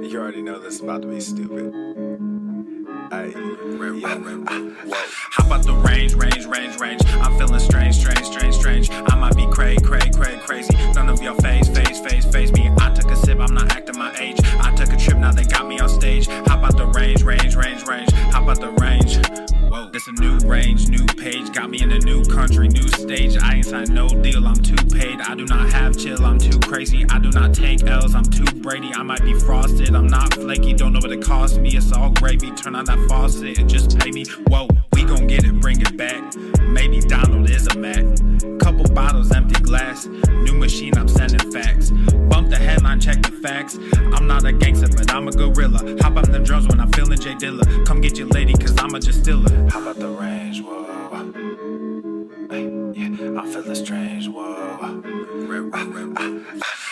You already know this is about to be stupid. How about the range? I'm feeling strange. I might be crazy. None of y'all phase me. I took a sip, I'm not acting my age. I took a trip, now they got me on stage. How about the range? How about the range? Whoa, this a new range, new page. Got me in a new country, new stage. I ain't signed no deal, I'm too paid. I do not have chill, I'm too crazy. I do not take L's, I'm too Brady. I might be frosted, I'm not flaky. Don't know what it cost me, it's all gravy. Turn on that faucet and just pay me. Whoa, we gon' get it, bring it back. Maybe Donald is a Mac. Couple bottles, empty glass. New machine, I'm sending facts. Bump the headline, check the facts. I'm not a gangster, but I'm a gorilla. Hop on them drums when I'm feeling J Dilla. Come get your lady, cause I'm a just stiller. How about the range, whoa? Hey, yeah, I'm feeling strange, whoa.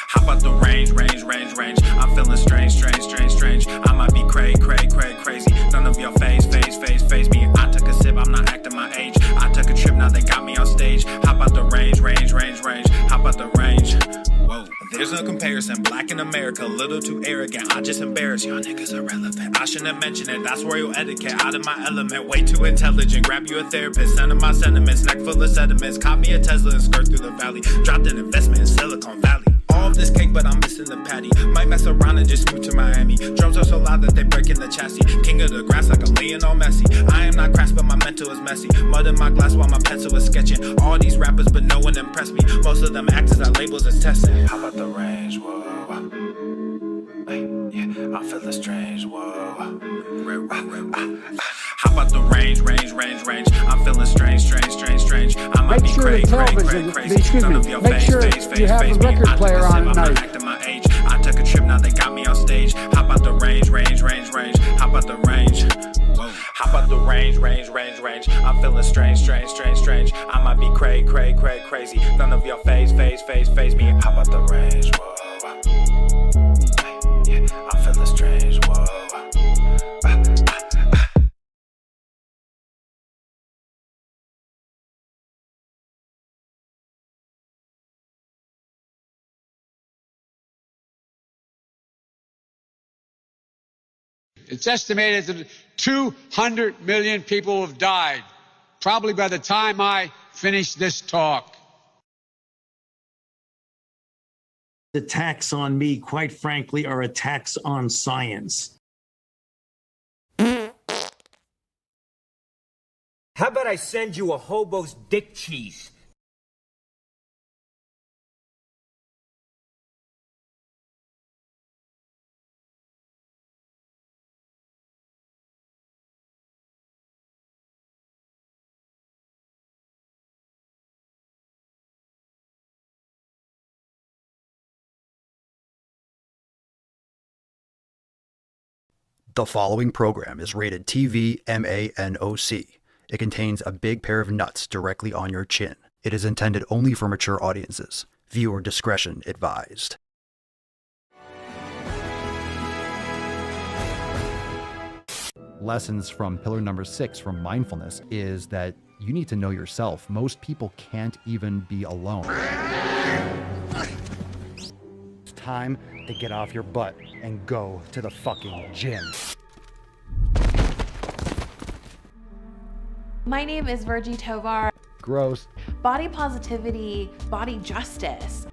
How about the range? I'm feeling strange. I might be crazy. None of y'all phase me. I took a sip, I'm not acting my age. I took a trip, now they got me on stage. How about the range? How about the range? Whoa, there's no comparison. Black in America, little too arrogant. I just embarrass y'all niggas irrelevant. I shouldn't have mentioned it, that's royal etiquette. Out of my element, way too intelligent. Grab you a therapist, send him my sentiments. Neck full of sediments, caught me a Tesla and skirt through the valley. Dropped an investment in Silicon Valley. All of this cake, but I'm missing the patty. Might mess around and just move to Miami. Drums are so loud that they break in the chassis. King of the grass like a Lionel Messi. I am not crass, but my mental is messy. Mud in my glass while my pencil is sketching. All these rappers, but no one impressed me. Most of them act as I labels as testing. How about the range, whoa? Hey, yeah, I'm feeling strange, whoa. How about the range? I'm feeling strange. I might be crazy. None of y'all make sure you have a record player on I'm not acting my age. I took a trip, now they got me on stage. How about the range? How about the range? Whoa. How about the range? I'm feeling strange. I might be crazy. None of y'all phase me. How about the range? Whoa. Yeah, I'm feeling strange. Whoa. It's estimated that 200 million people have died, probably by the time I finish this talk. Attacks on me, quite frankly, are attacks on science. How about I send you a hobo's dick cheese? The following program is rated TV MANOC. It contains a big pair of nuts directly on your chin. It is intended only for mature audiences. Viewer discretion advised. Lessons from pillar number 6 from mindfulness is that you need to know yourself. Most people can't even be alone. It's time to get off your butt and go to the fucking gym. My name is Virgie Tovar. Gross. Body positivity, body justice.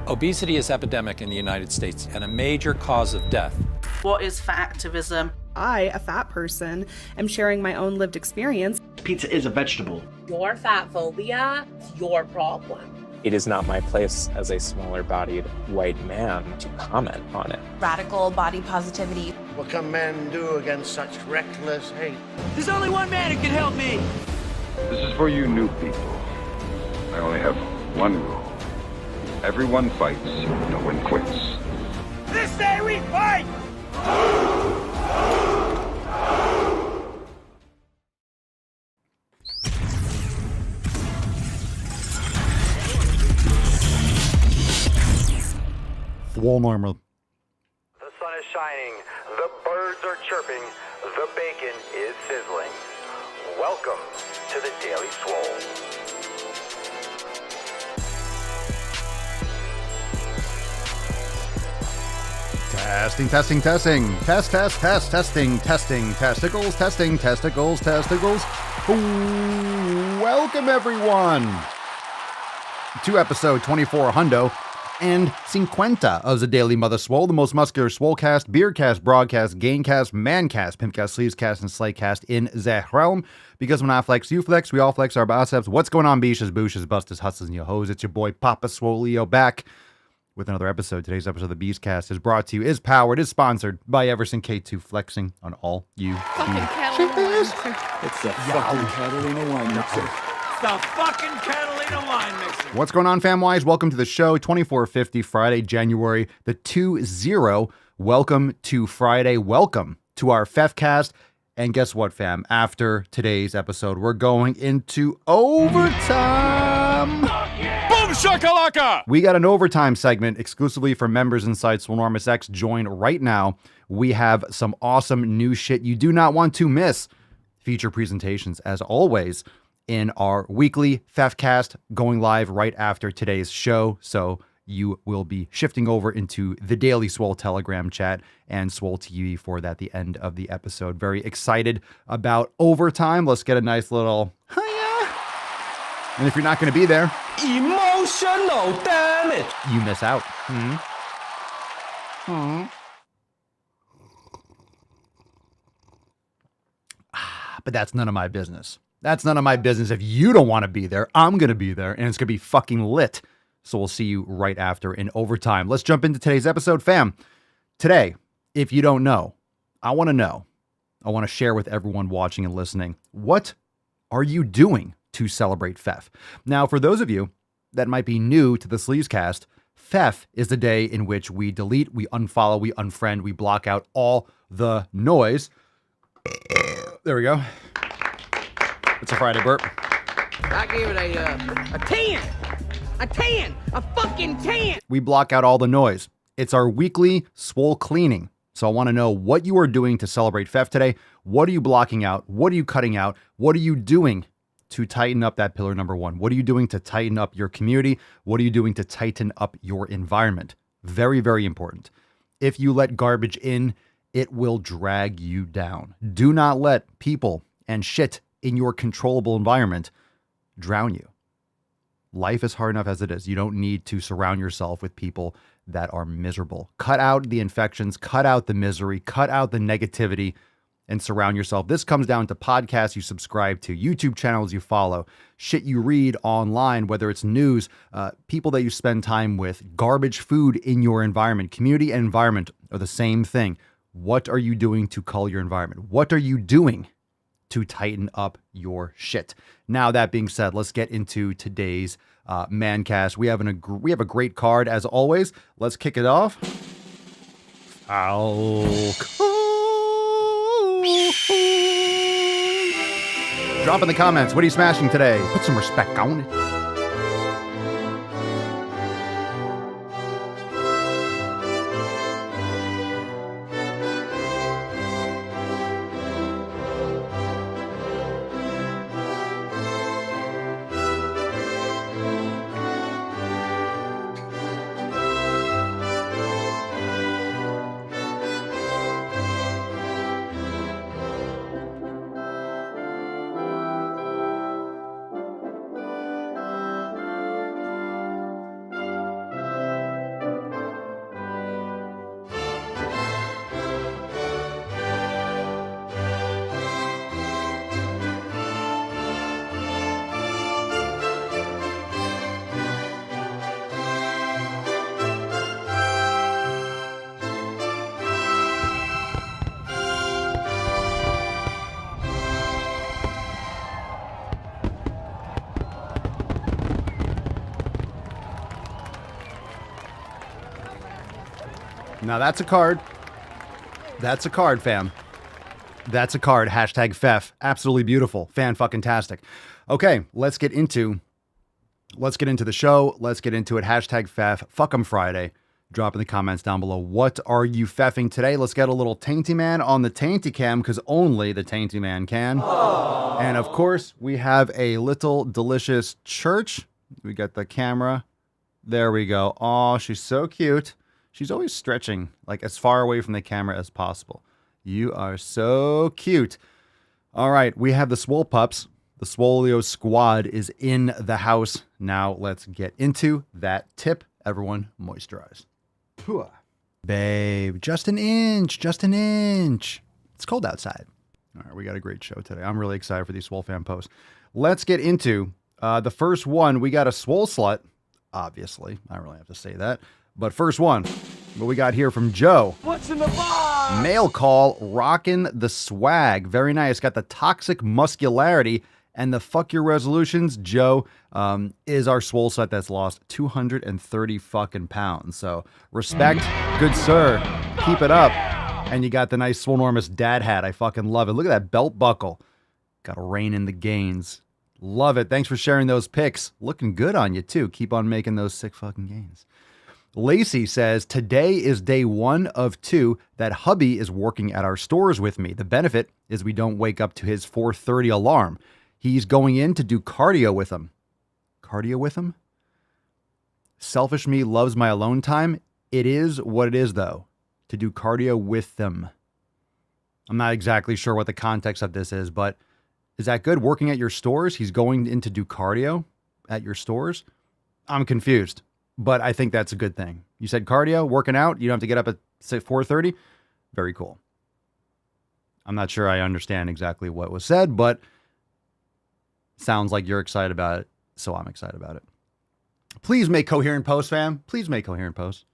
Obesity is epidemic in the United States and a major cause of death. What is fat activism? I, a fat person, am sharing my own lived experience. Pizza is a vegetable. Your fat phobia is your problem. It is not my place as a smaller-bodied white man to comment on it. Radical body positivity. What can men do against such reckless hate? There's only one man who can help me. This is for you new people. I only have one rule. Everyone fights, no one quits. This day we fight! Swole normal. The sun is shining, the birds are chirping, the bacon is sizzling. Welcome to the Daily Swole. Testing. Testing, testing. Test, test, test, testing, testing. Testicles, testing, testicles, testicles. Welcome, everyone, to episode 24 Hundo and 50 of the Daily Mother Swole, the most muscular Swolecast, Beercast, Broadcast, Gaincast, Mancast, Pimpcast, Sleevescast, and Slaycast in the realm. Because when I flex, you flex, we all flex our biceps. What's going on, beaches, booshes, busters, hustlers, and your hoes? It's your boy, Papa Swoleo, back with another episode. Today's episode of the Beastcast is brought to you, is powered, is sponsored by Everson K2 Flexing on all you Fucking Catalina. It's the fucking Catalina wine mixer. It's the fucking Catalina wine mixer. What's going on, fam-wise? Welcome to the show, 2450, Friday, January the 2-0. Welcome to Friday. Welcome to our FEFcast. And guess what, fam? After today's episode, we're going into overtime. Boom shakalaka! We got an overtime segment exclusively for members inside Swolenormous X. Join right now. We have some awesome new shit you do not want to miss. Feature presentations, as always, in our weekly FEFcast, going live right after today's show. So you will be shifting over into the Daily Swole Telegram chat and Swole TV for that, the end of the episode. Very excited about overtime. Let's get a nice little hiya. And if you're not going to be there, Emotional damage. you miss out. But that's none of my business. That's none of my business. If you don't want to be there, I'm going to be there, and it's going to be fucking lit. So we'll see you right after in overtime. Let's jump into today's episode, fam. Today, if you don't know, I want to know. I want to share with everyone watching and listening. What are you doing to celebrate FEF? Now, for those of you that might be new to the Sleevescast, FEF is the day in which we delete, we unfollow, we unfriend, we block out all the noise. There we go. It's a Friday burp. I gave it a 10. A 10! A fucking 10! We block out all the noise. It's our weekly Swole cleaning. So I want to know what you are doing to celebrate FEF today. What are you blocking out? What are you cutting out? What are you doing to tighten up that pillar number one? What are you doing to tighten up your community? What are you doing to tighten up your environment? Very, very important. If you let garbage in, it will drag you down. Do not let people and shit in your controllable environment drown you. Life is hard enough as it is. You don't need to surround yourself with people that are miserable. Cut out the infections, cut out the misery, cut out the negativity, and surround yourself. This comes down to podcasts you subscribe to, YouTube channels you follow, shit you read online, whether it's news, people that you spend time with, garbage food in your environment. Community and environment are the same thing. What are you doing to cull your environment? What are you doing to tighten up your shit? Now, that being said, let's get into today's Mancast. We have a great card as always. Let's kick it off. Drop in the comments. What are you smashing today? Put some respect on it. Now that's a card. That's a card, fam. That's a card. Hashtag FEF. Absolutely beautiful. Fan-fucking-tastic. Okay, let's get into the show. Let's get into it. Hashtag FEF. Fuck 'em Friday. Drop in the comments down below. What are you feffing today? Let's get a little Tainty Man on the Tainty Cam, because only the Tainty Man can. Aww. And of course, we have a little delicious church. We got the camera. There we go. Oh, she's so cute. She's always stretching like as far away from the camera as possible. You are so cute. All right, we have the Swole pups. The Swoleo squad is in the house. Now let's get into that tip. Everyone moisturize. Babe, just an inch, just an inch. It's cold outside. All right, we got a great show today. I'm really excited for these Swole fan posts. Let's get into the first one. We got a Swole slut, obviously. I don't really have to say that. But first one, what we got here from Joe. What's in the box? Mail call, rocking the swag. Very nice. Got the toxic muscularity and the fuck your resolutions. Joe is our Swole slut that's lost 230 fucking pounds. So respect, good sir. Keep it up. And you got the nice Swolenormous dad hat. I fucking love it. Look at that belt buckle. Got to rein in the gains. Love it. Thanks for sharing those pics. Looking good on you, too. Keep on making those sick fucking gains. Lacey says, today is day 1 of 2 that hubby is working at our stores with me. The benefit is we don't wake up to his 4:30 alarm. He's going in to do cardio with him. Cardio with him? Selfish me loves my alone time. It is what it is, though. To do cardio with them. I'm not exactly sure what the context of this is, but is that good? Working at your stores? He's going in to do cardio at your stores? I'm confused, but I think that's a good thing. You said cardio, working out. You don't have to get up at 4:30. Very cool. I'm not sure I understand exactly what was said, but sounds like you're excited about it, so I'm excited about it. Please make coherent posts, fam. Please make coherent posts.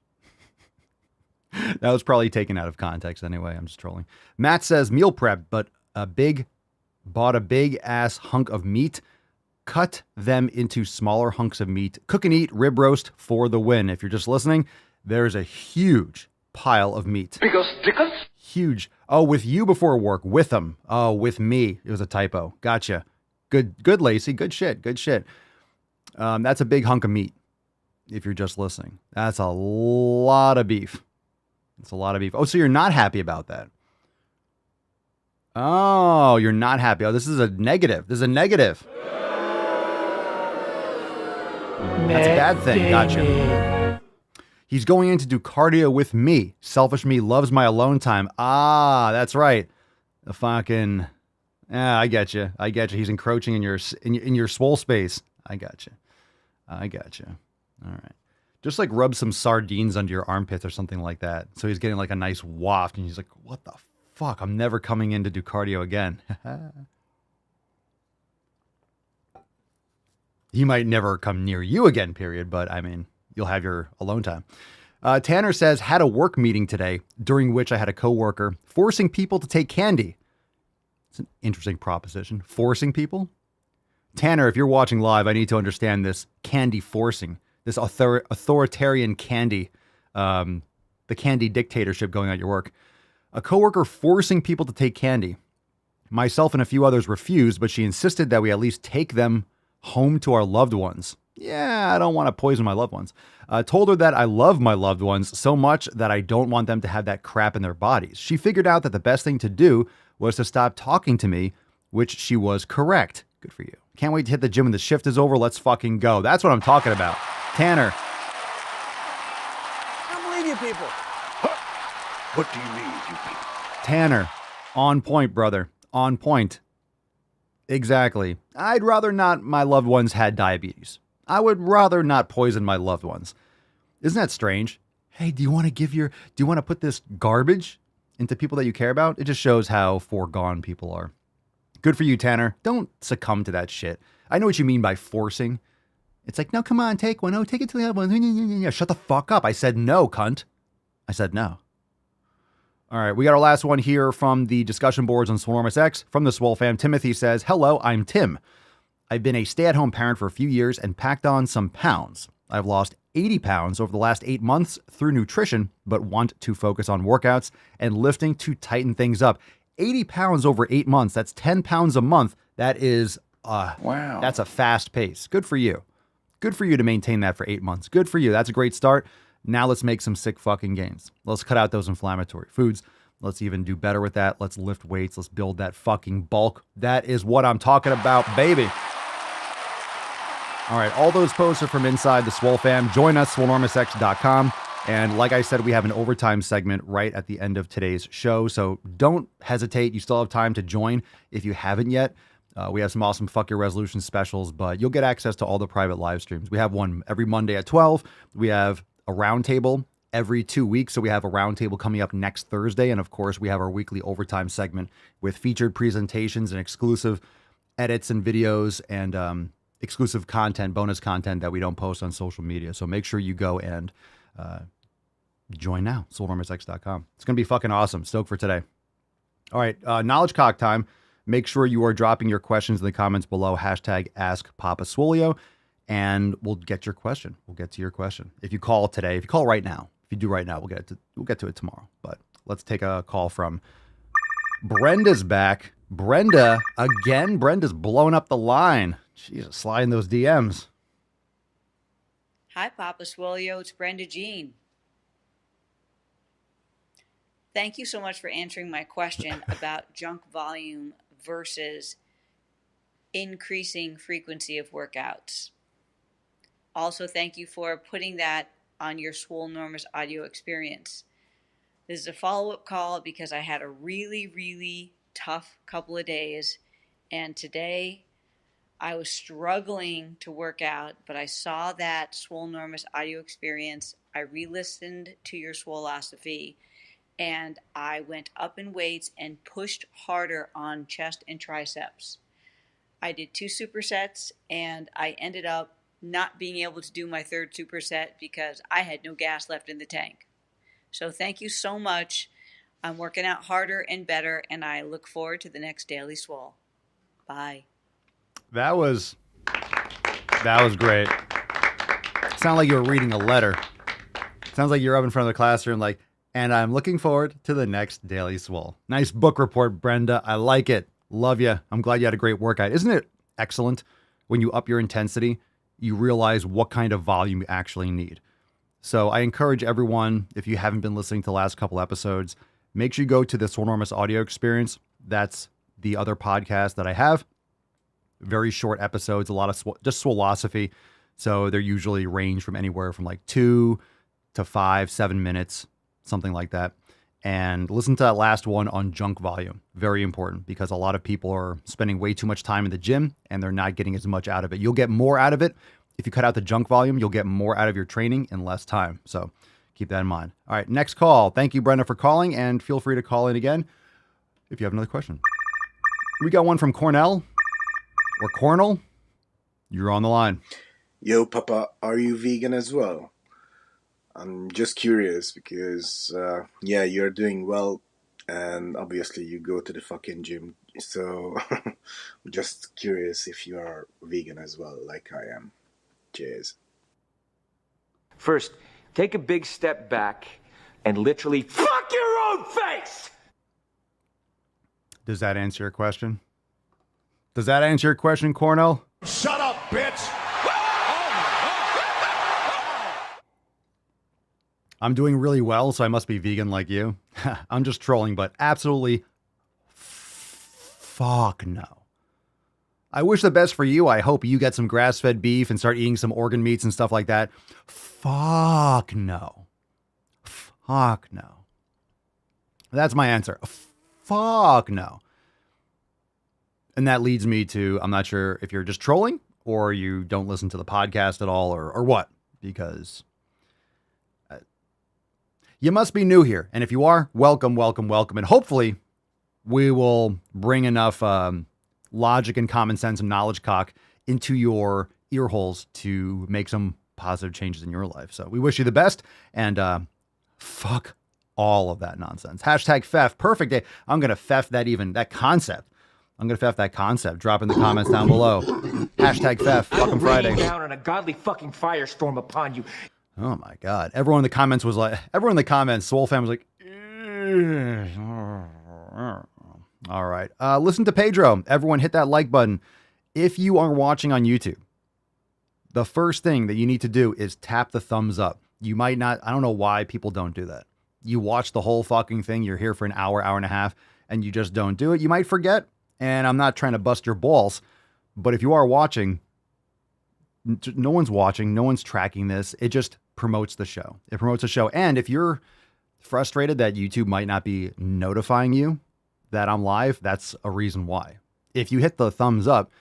That was probably taken out of context anyway. I'm just trolling. Matt says meal prep, but bought a big ass hunk of meat, cut them into smaller hunks of meat, cook and eat, rib roast for the win. If you're just listening, there's a huge pile of meat. Because huge. Oh, with you before work, with them. Oh, with me. It was a typo. Gotcha. Good, Lacey. Good shit. That's a big hunk of meat. If you're just listening, that's a lot of beef. It's a lot of beef. Oh, so you're not happy about that? Oh, you're not happy. Oh, this is a negative. That's a bad thing. Gotcha. He's going in to do cardio with me. Selfish me loves my alone time. Ah, that's right. The fucking... Yeah, I get you. He's encroaching in your swole space. I got you. All right. Just like rub some sardines under your armpits or something like that. So he's getting like a nice waft and he's like, what the fuck? I'm never coming in to do cardio again. He might never come near you again, period. But I mean, you'll have your alone time. Tanner says, had a work meeting today during which I had a coworker forcing people to take candy. It's an interesting proposition. Forcing people? Tanner, if you're watching live, I need to understand this candy forcing. This authoritarian candy, the candy dictatorship going on at your work. A coworker forcing people to take candy. Myself and a few others refused, but she insisted that we at least take them home to our loved ones. Yeah, I don't want to poison my loved ones. Told her that I love my loved ones so much that I don't want them to have that crap in their bodies. She figured out that the best thing to do was to stop talking to me, which she was correct. Good for you. Can't wait to hit the gym when the shift is over. Let's fucking go. That's what I'm talking about. Tanner. I don't believe you people. What do you mean, you people? Tanner. On point, brother. On point. Exactly. I'd rather not my loved ones had diabetes. I would rather not poison my loved ones. Isn't that strange? Hey, do you want to put this garbage into people that you care about? It just shows how foregone people are. Good for you, Tanner. Don't succumb to that shit. I know what you mean by forcing. It's like, no, come on, take one. Oh, take it to the other one. Shut the fuck up. I said no, cunt. I said no. All right, we got our last one here from the discussion boards on Swolenormous X. From the Swole fam, Timothy says, hello, I'm Tim. I've been a stay-at-home parent for a few years and packed on some pounds. I've lost 80 pounds over the last 8 months through nutrition, but want to focus on workouts and lifting to tighten things up. 80 pounds over 8 months. That's 10 pounds a month. That is, wow. That's a fast pace. Good for you. Good for you to maintain that for 8 months. Good for you. That's a great start. Now let's make some sick fucking gains. Let's cut out those inflammatory foods. Let's even do better with that. Let's lift weights. Let's build that fucking bulk. That is what I'm talking about, baby. All right, all those posts are from inside the Swole fam. Join us, swolenormousx.com. And like I said, we have an overtime segment right at the end of today's show. So don't hesitate. You still have time to join if you haven't yet. We have some awesome Fuck Your Resolution specials, but you'll get access to all the private live streams. We have one every Monday at 12. We have a roundtable every 2 weeks. So we have a roundtable coming up next Thursday. And of course, we have our weekly overtime segment with featured presentations and exclusive edits and videos and exclusive content, bonus content that we don't post on social media. So make sure you go and join now, SwoleNormousX.com. It's going to be fucking awesome. Stoked for today. All right, Knowledge Cock time. Make sure you are dropping your questions in the comments below. Hashtag AskPapaSwolio, and we'll get your question. We'll get to your question. If you call today, if you call right now, if you do right now, we'll get to it tomorrow. But let's take a call from Brenda's back. Brenda, again. Brenda's blowing up the line. Jesus, sliding those DMs. Hi, Papa Swolio. It's Brenda Jean. Thank you so much for answering my question about junk volume versus increasing frequency of workouts. Also, thank you for putting that on your Swole Enormous audio experience. This is a follow-up call because I had a really, really tough couple of days, and today I was struggling to work out, but I saw that Swole Enormous audio experience. I re-listened to your Swolosophy, and I went up in weights and pushed harder on chest and triceps. I did 2 supersets, and I ended up not being able to do my 3rd superset because I had no gas left in the tank. So thank you so much. I'm working out harder and better, and I look forward to the next Daily Swole. Bye. That was great. Sound like you were reading a letter. Sounds like you're up in front of the classroom like, and I'm looking forward to the next Daily Swole. Nice book report, Brenda. I like it. Love you. I'm glad you had a great workout. Isn't it excellent when you up your intensity, you realize what kind of volume you actually need? So I encourage everyone, if you haven't been listening to the last couple episodes, make sure you go to the Swolenormous audio experience. That's the other podcast that I have. Very short episodes, a lot of just Swolosophy. So they're usually range from anywhere from like 2 to 5, 7 minutes, something like that. And listen to that last one on junk volume. Very important because a lot of people are spending way too much time in the gym and they're not getting as much out of it. You'll get more out of it. If you cut out the junk volume, you'll get more out of your training in less time. So keep that in mind. All right, next call. Thank you, Brenda, for calling, and feel free to call in again if you have another question. We got one from Cornell or Cornell. You're on the line. Yo, Papa, are you vegan as well? I'm just curious because, yeah, you're doing well, and obviously you go to the fucking gym, so I'm just curious if you are vegan as well, like I am. Cheers. First, take a big step back and literally fuck your own face! Does that answer your question? Does that answer your question, Cornell? Shut up, bitch! I'm doing really well, so I must be vegan like you. I'm just trolling, but absolutely fuck no. I wish the best for you. I hope you get some grass-fed beef and start eating some organ meats and stuff like that. Fuck no. Fuck no. That's my answer. Fuck no. And that leads me to, I'm not sure if you're just trolling or you don't listen to the podcast at all or what, because you must be new here. And if you are, welcome, welcome, welcome. And hopefully we will bring enough logic and common sense and knowledge cock into your ear holes to make some positive changes in your life. So we wish you the best, and fuck all of that nonsense. Hashtag FEF. Perfect day. I'm going to FEF that concept. I'm going to FEF that concept. Drop in the comments down below. Hashtag FEF. Fucking Friday. I will rain down on a godly fucking firestorm upon you. Oh my God. Everyone in the comments, Swole fam was like, all right. Listen to Pedro. Everyone hit that like button. If you are watching on YouTube, the first thing that you need to do is tap the thumbs up. You might not, I don't know why people don't do that. You watch the whole fucking thing. You're here for an hour, hour and a half, and you just don't do it. You might forget. And I'm not trying to bust your balls, but if you are watching, no one's watching. No one's tracking this. promotes the show. It promotes the show. And if you're frustrated that YouTube might not be notifying you that I'm live, that's a reason why. If you hit the thumbs up,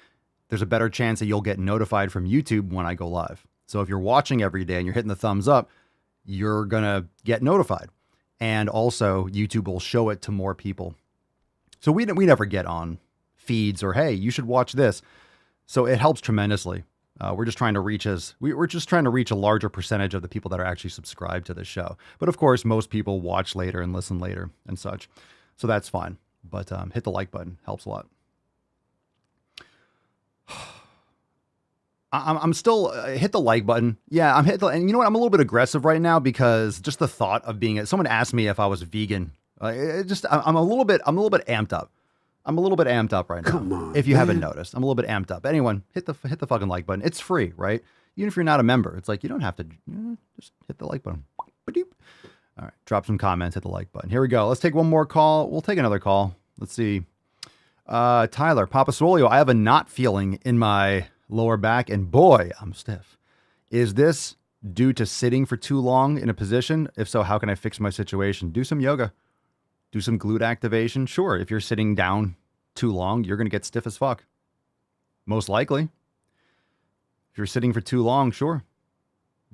there's a better chance that you'll get notified from YouTube when I go live. So if you're watching every day and you're hitting the thumbs up, you're going to get notified. And also YouTube will show it to more people. So we never get on feeds or, hey, you should watch this. So it helps tremendously. We're just trying to reach a larger percentage of the people that are actually subscribed to the show. But of course, most people watch later and listen later and such. So that's fine. But hit the like button. Helps a lot. I'm still hit the like button. Yeah, and you know what? I'm a little bit aggressive right now because just the thought of someone asked me if I was vegan. I'm a little bit amped up. I'm a little bit amped up right now. Come on, if you haven't noticed, I'm a little bit amped up. Anyone, hit the fucking like button. It's free, right? Even if you're not a member, it's like you don't have to. Just hit the like button. All right, drop some comments. Hit the like button. Here we go. Let's take one more call. We'll take another call. Let's see. Tyler, Papa Swole, I have a knot feeling in my lower back, and boy, I'm stiff. Is this due to sitting for too long in a position? If so, how can I fix my situation? Do some yoga. Do some glute activation. Sure, if you're sitting down too long, you're going to get stiff as fuck. Most likely. If you're sitting for too long, sure.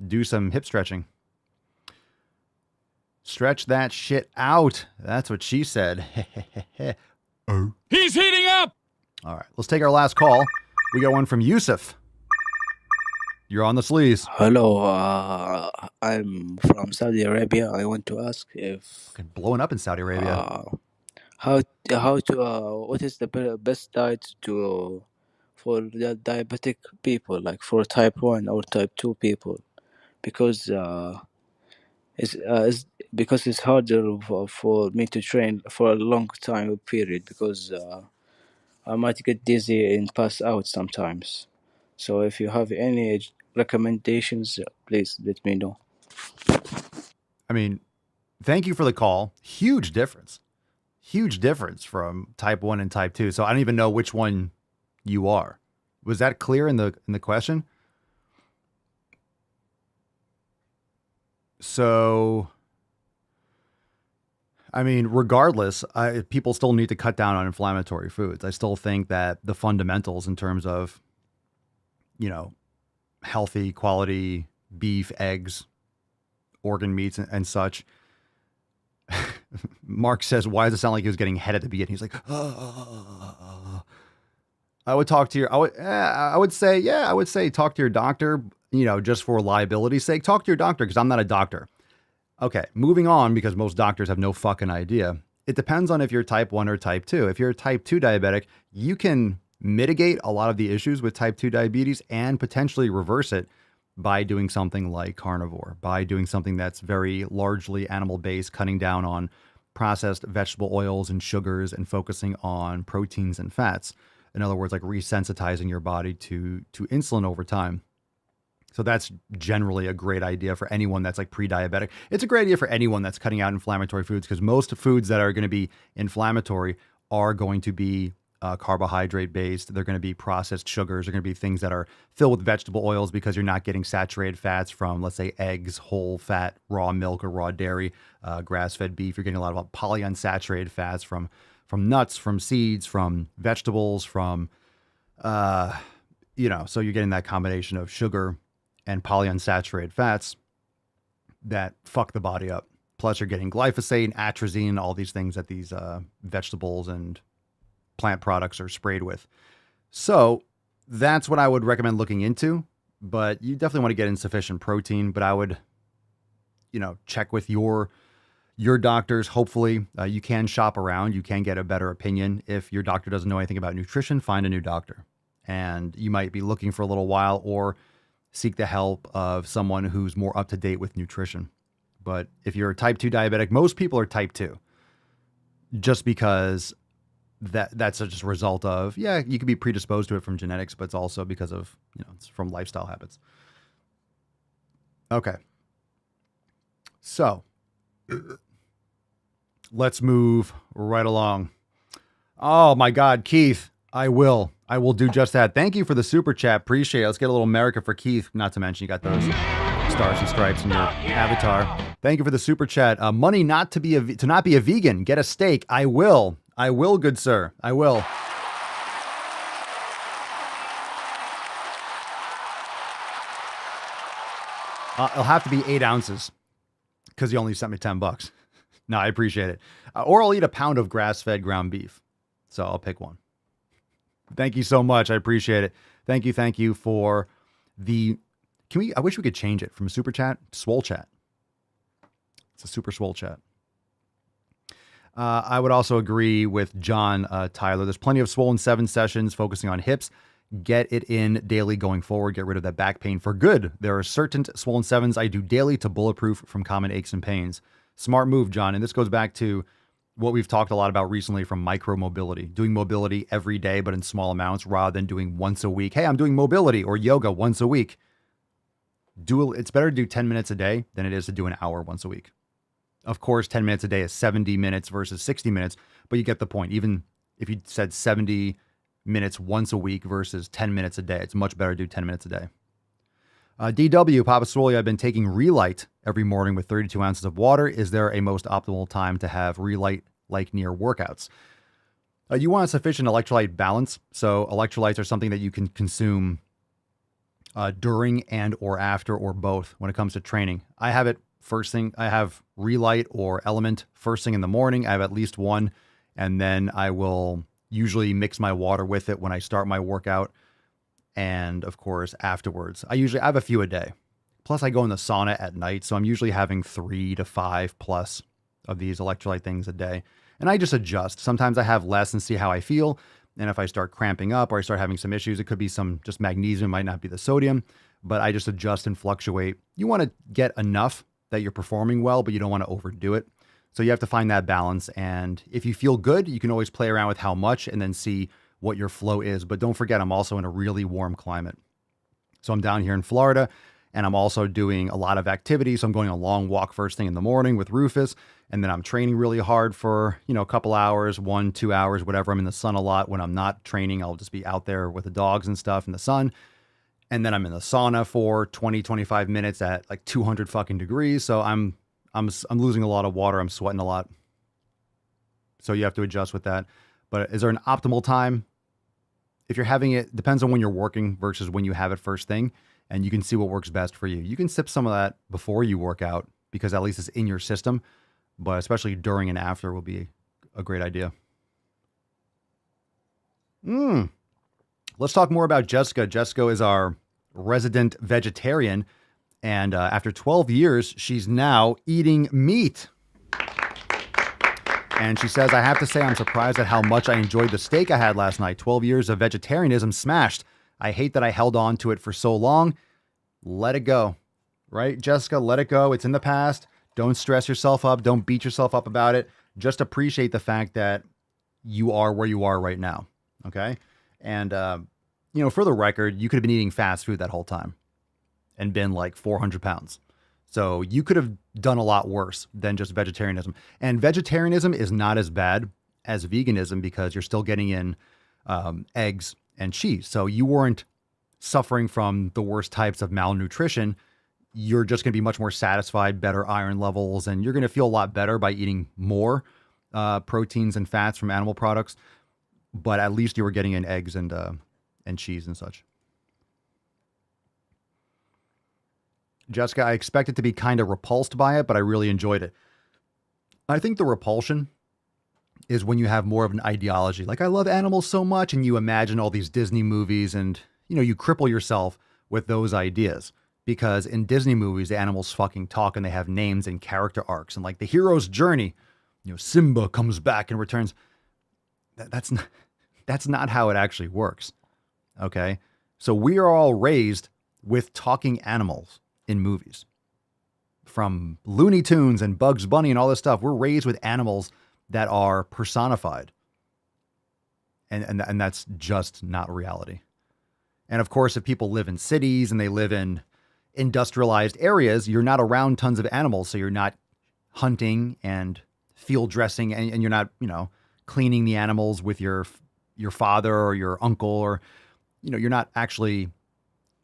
Do some hip stretching. Stretch that shit out. That's what she said. He's heating up! All right, let's take our last call. We got one from Yusuf. You're on the sleaze. Hello, I'm from Saudi Arabia. I want to ask if fucking blowing up in Saudi Arabia. What is the best diet for the diabetic people, like for type 1 or type 2 people, because it's harder for me to train for a long time period because I might get dizzy and pass out sometimes. So if you have any recommendations, please let me know. I mean, thank you for the call. Huge difference from type 1 and type 2. So I don't even know which one you are. Was that clear in the question? So, I mean, regardless, people still need to cut down on inflammatory foods. I still think that the fundamentals in terms of, healthy, quality beef, eggs, organ meats, and such. Mark says, why does it sound like he was getting head at the beginning? He's like, I would say, talk to your doctor, just for liability's sake. Talk to your doctor because I'm not a doctor. Okay, moving on, because most doctors have no fucking idea. It depends on if you're type 1 or type 2. If you're a type 2 diabetic, you can mitigate a lot of the issues with type 2 diabetes and potentially reverse it by doing something like carnivore, by doing something that's very largely animal-based, cutting down on processed vegetable oils and sugars and focusing on proteins and fats. In other words, like resensitizing your body to insulin over time. So that's generally a great idea for anyone that's like pre-diabetic. It's a great idea for anyone that's cutting out inflammatory foods because most foods that are going to be inflammatory are going to be carbohydrate based. They're going to be processed sugars. They're going to be things that are filled with vegetable oils because you're not getting saturated fats from, let's say, eggs, whole fat, raw milk or raw dairy, grass-fed beef. You're getting a lot of polyunsaturated fats from nuts, from seeds, from vegetables, from, so you're getting that combination of sugar and polyunsaturated fats that fuck the body up. Plus you're getting glyphosate and atrazine, all these things that these vegetables and plant products are sprayed with. So that's what I would recommend looking into, but you definitely want to get in sufficient protein, but I would, check with your doctors. Hopefully you can shop around. You can get a better opinion. If your doctor doesn't know anything about nutrition, find a new doctor, and you might be looking for a little while or seek the help of someone who's more up to date with nutrition. But if you're a type 2 diabetic, most people are type 2 just because that's just a result of, you could be predisposed to it from genetics, but it's also because of, it's from lifestyle habits. Okay. So let's move right along. Oh my God, Keith, I will do just that. Thank you for the super chat. Appreciate it. Let's get a little America for Keith. Not to mention you got those stars and stripes in your avatar. Thank you for the super chat. Money not to not be a vegan. Get a steak. I will. I will, good sir. I will. It'll have to be 8 ounces because you only sent me $10. No, I appreciate it. Or I'll eat a pound of grass-fed ground beef. So I'll pick one. Thank you so much. I appreciate it. Thank you for the... I wish we could change it from super chat to swole chat. It's a super swole chat. I would also agree with John Tyler. There's plenty of swollen 7 sessions focusing on hips. Get it in daily going forward. Get rid of that back pain for good. There are certain swollen 7s I do daily to bulletproof from common aches and pains. Smart move, John. And this goes back to what we've talked a lot about recently from micro mobility. Doing mobility every day, but in small amounts rather than doing once a week. Hey, I'm doing mobility or yoga once a week. It's better to do 10 minutes a day than it is to do an hour once a week. Of course, 10 minutes a day is 70 minutes versus 60 minutes, but you get the point. Even if you said 70 minutes once a week versus 10 minutes a day, it's much better to do 10 minutes a day. DW, Papa Swole, I've been taking Relight every morning with 32 ounces of water. Is there a most optimal time to have Relight like near workouts? You want a sufficient electrolyte balance. So electrolytes are something that you can consume during and or after or both when it comes to training. I have it first thing. I have Relight or Element first thing in the morning. I have at least one, and then I will usually mix my water with it when I start my workout. And of course, afterwards, I have a few a day. Plus I go in the sauna at night. So I'm usually having 3 to 5 plus of these electrolyte things a day. And I just adjust. Sometimes I have less and see how I feel. And if I start cramping up or I start having some issues, it could be some just magnesium, might not be the sodium, but I just adjust and fluctuate. You want to get enough that you're performing well, but you don't want to overdo it. So you have to find that balance. And if you feel good, you can always play around with how much and then see what your flow is. But don't forget, I'm also in a really warm climate. So I'm down here in Florida and I'm also doing a lot of activity. So I'm going a long walk first thing in the morning with Rufus. And then I'm training really hard for, a couple hours, 1-2 hours, whatever. I'm in the sun a lot. When I'm not training, I'll just be out there with the dogs and stuff in the sun. And then I'm in the sauna for 20-25 minutes at like 200 fucking degrees. So I'm losing a lot of water. I'm sweating a lot. So you have to adjust with that. But is there an optimal time? If you're having it, depends on when you're working versus when you have it first thing. And you can see what works best for you. You can sip some of that before you work out because at least it's in your system. But especially during and after will be a great idea. Let's talk more about Jessica. Jessica is our resident vegetarian. And after 12 years, she's now eating meat. And she says, I have to say I'm surprised at how much I enjoyed the steak I had last night. 12 years of vegetarianism smashed. I hate that I held on to it for so long. Let it go. Right, Jessica? Let it go. It's in the past. Don't stress yourself up. Don't beat yourself up about it. Just appreciate the fact that you are where you are right now. Okay? And, for the record, you could have been eating fast food that whole time and been like 400 pounds. So you could have done a lot worse than just vegetarianism. And vegetarianism is not as bad as veganism because you're still getting in eggs and cheese. So you weren't suffering from the worst types of malnutrition. You're just going to be much more satisfied, better iron levels, and you're going to feel a lot better by eating more proteins and fats from animal products. But at least you were getting in eggs and cheese and such. Jessica, I expected to be kind of repulsed by it, but I really enjoyed it. I think the repulsion is when you have more of an ideology. Like, I love animals so much, and you imagine all these Disney movies, and, you cripple yourself with those ideas. Because in Disney movies, the animals fucking talk, and they have names and character arcs. And like the hero's journey, Simba comes back and returns. That's not how it actually works. Okay? So we are all raised with talking animals in movies. From Looney Tunes and Bugs Bunny and all this stuff, we're raised with animals that are personified. And that's just not reality. And of course, if people live in cities and they live in industrialized areas, you're not around tons of animals. So you're not hunting and field dressing and you're not, cleaning the animals with your father or your uncle or, you're not actually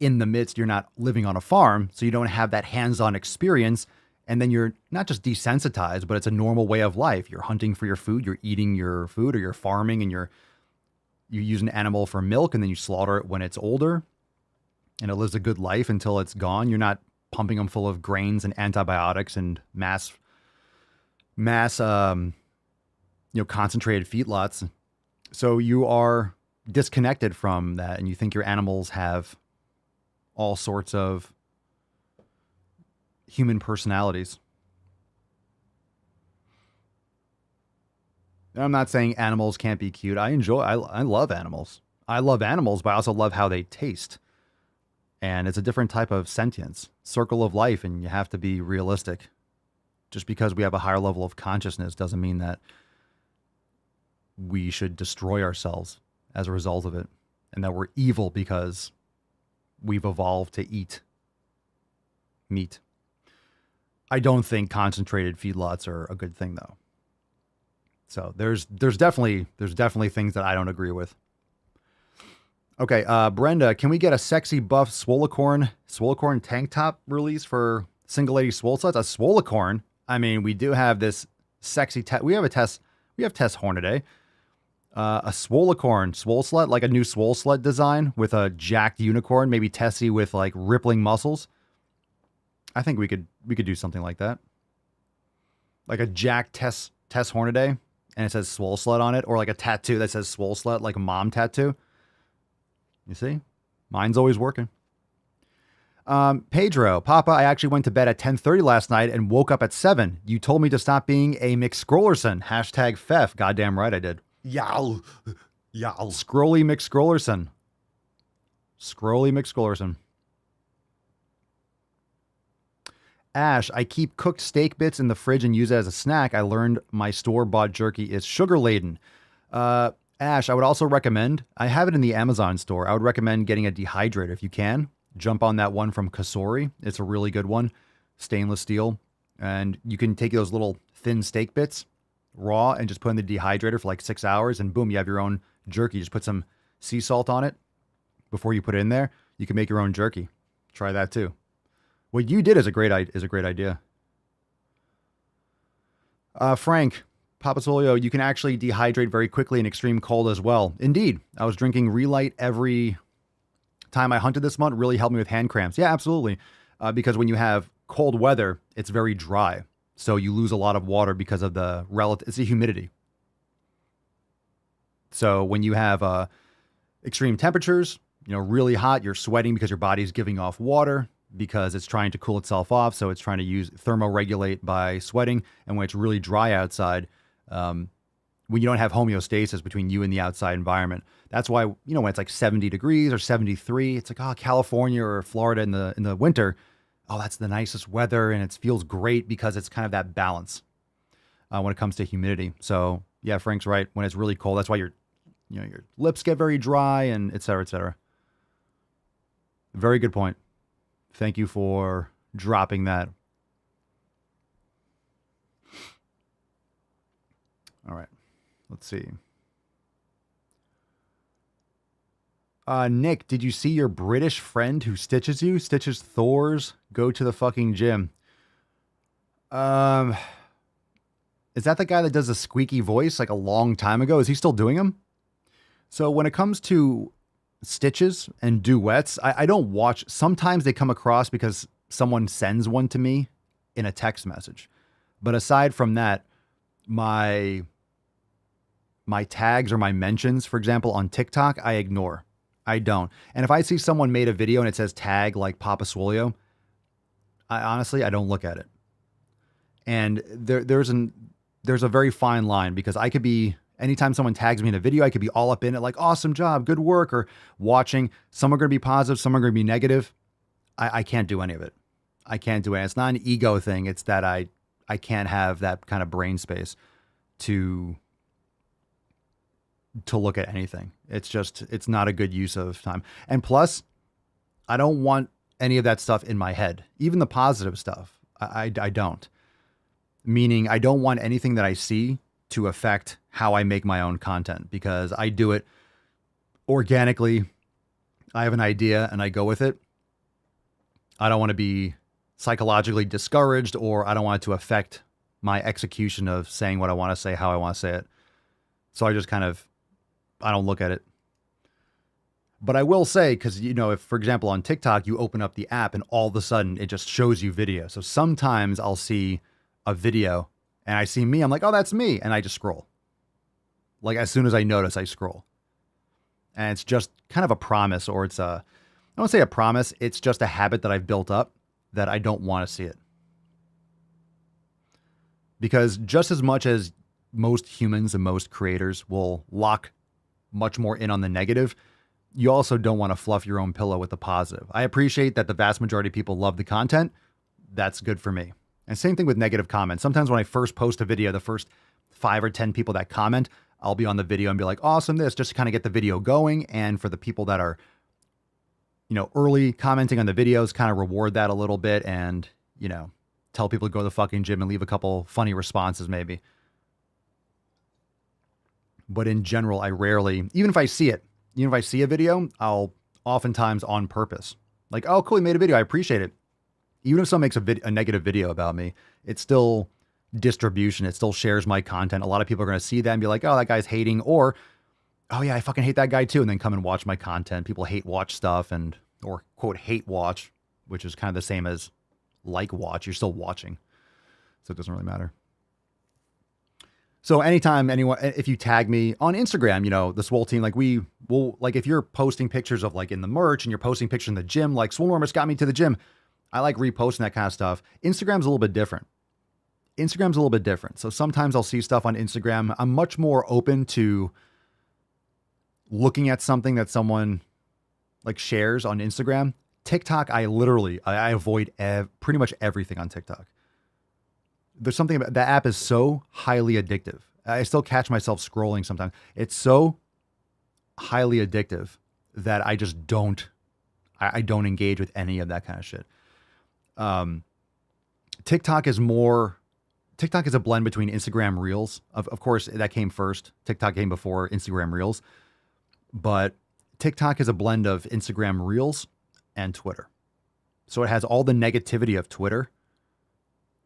in the midst, you're not living on a farm, so you don't have that hands-on experience. And then you're not just desensitized, but it's a normal way of life. You're hunting for your food, you're eating your food, or you're farming and you use an animal for milk and then you slaughter it when it's older and it lives a good life until it's gone. You're not pumping them full of grains and antibiotics and mass concentrated feedlots. So you are disconnected from that and you think your animals have all sorts of human personalities. I'm not saying animals can't be cute. I love animals. I love animals, but I also love how they taste. And it's a different type of sentience, circle of life, and you have to be realistic. Just because we have a higher level of consciousness doesn't mean that we should destroy ourselves as a result of it, and that we're evil because we've evolved to eat meat. I don't think concentrated feedlots are a good thing, though. So there's definitely things that I don't agree with. Okay, Brenda, can we get a sexy buff Swolicorn tank top release for Single Lady Swole Sluts? A Swolicorn? I mean, we do have this sexy we have Tess Hornaday. A Swolicorn Swole Slut, like a new Swole Slut design with a jacked unicorn, maybe Tessie with like rippling muscles. I think we could do something like that. Like a jacked Tess Hornaday and it says Swole Slut on it, or like a tattoo that says Swole Slut, like a mom tattoo. You see? Mine's always working. Pedro, Papa, I actually went to bed at 10:30 last night and woke up at 7. You told me to stop being a McScrollerson. #Fef. Goddamn right I did. Yow. Scrolly McScrollerson. Scrolly McScrollerson. Ash, I keep cooked steak bits in the fridge and use it as a snack. I learned my store-bought jerky is sugar-laden. Ash, I would also recommend, I have it in the Amazon store. I would recommend getting a dehydrator if you can. Jump on that one from Kasori. It's a really good one. Stainless steel. And you can take those little thin steak bits raw and just put in the dehydrator for like 6 hours and boom, you have your own jerky. Just put some sea salt on it before you put it in there. You can make your own jerky. Try that too. What you did is a great idea. Frank, Papa Solio, you can actually dehydrate very quickly in extreme cold as well. Indeed. I was drinking Relight every time I hunted this month. Really helped me with hand cramps. Yeah, absolutely. Because when you have cold weather, it's very dry. So you lose a lot of water because of it's the humidity. So when you have extreme temperatures, really hot, you're sweating because your body's giving off water because it's trying to cool itself off. So it's trying to thermoregulate by sweating. And when it's really dry outside, when you don't have homeostasis between you and the outside environment, that's why, when it's like 70 degrees or 73, it's like, California or Florida in the winter, that's the nicest weather. And it feels great because it's kind of that balance when it comes to humidity. So yeah, Frank's right. When it's really cold, that's why your lips get very dry and et cetera, et cetera. Very good point. Thank you for dropping that. All right. Let's see. Nick, did you see your British friend who stitches Thor's go to the fucking gym? Is that the guy that does a squeaky voice like a long time ago? Is he still doing them? So when it comes to stitches and duets, I don't watch. Sometimes they come across because someone sends one to me in a text message. But aside from that, my tags or my mentions, for example, on TikTok, I ignore. I don't. And if I see someone made a video and it says tag like Papa Swolio, I don't look at it. And there's a very fine line because I could be, anytime someone tags me in a video, I could be all up in it like, awesome job, good work, or watching. Some are going to be positive, some are going to be negative. I can't do any of it. I can't do it. It's not an ego thing. It's that I can't have that kind of brain space to look at anything. It's not a good use of time. And plus, I don't want any of that stuff in my head, even the positive stuff. I don't. Meaning I don't want anything that I see to affect how I make my own content because I do it organically. I have an idea and I go with it. I don't want to be psychologically discouraged, or I don't want it to affect my execution of saying what I want to say, how I want to say it. So I just I don't look at it. But I will say, because, if, for example, on TikTok, you open up the app and all of a sudden it just shows you video. So sometimes I'll see a video and I see me, I'm like, oh, that's me. And I just scroll. Like, as soon as I notice, I scroll. And it's just kind of a promise, or I don't say a promise. It's just a habit that I've built up that I don't want to see it. Because just as much as most humans and most creators will lock much more in on the negative, you also don't want to fluff your own pillow with the positive. I appreciate that the vast majority of people love the content. That's good for me. And same thing with negative comments. Sometimes when I first post a video, the first 5 or 10 people that comment, I'll be on the video and be like, awesome, this, just to kind of get the video going. And for the people that are, early commenting on the videos, kind of reward that a little bit and, tell people to go to the fucking gym and leave a couple funny responses maybe. But in general, I rarely, even if I see a video, I'll oftentimes on purpose, like, oh, cool, you made a video, I appreciate it. Even if someone makes a negative video about me, it's still distribution. It still shares my content. A lot of people are going to see that and be like, oh, that guy's hating, or, oh yeah, I fucking hate that guy too. And then come and watch my content. People hate watch stuff or quote, hate watch, which is kind of the same as like watch. You're still watching. So it doesn't really matter. So anytime if you tag me on Instagram, the Swole team, like we will, like if you're posting pictures of like in the merch and you're posting pictures in the gym, like Swolenormous got me to the gym. I like reposting that kind of stuff. Instagram's a little bit different. So sometimes I'll see stuff on Instagram. I'm much more open to looking at something that someone like shares on Instagram. TikTok, I avoid pretty much everything on TikTok. There's something about that app is so highly addictive. I still catch myself scrolling sometimes. It's so highly addictive that I just don't engage with any of that kind of shit. TikTok is a blend between Instagram Reels. Of course, that came first. TikTok came before Instagram Reels. But TikTok is a blend of Instagram Reels and Twitter. So it has all the negativity of Twitter,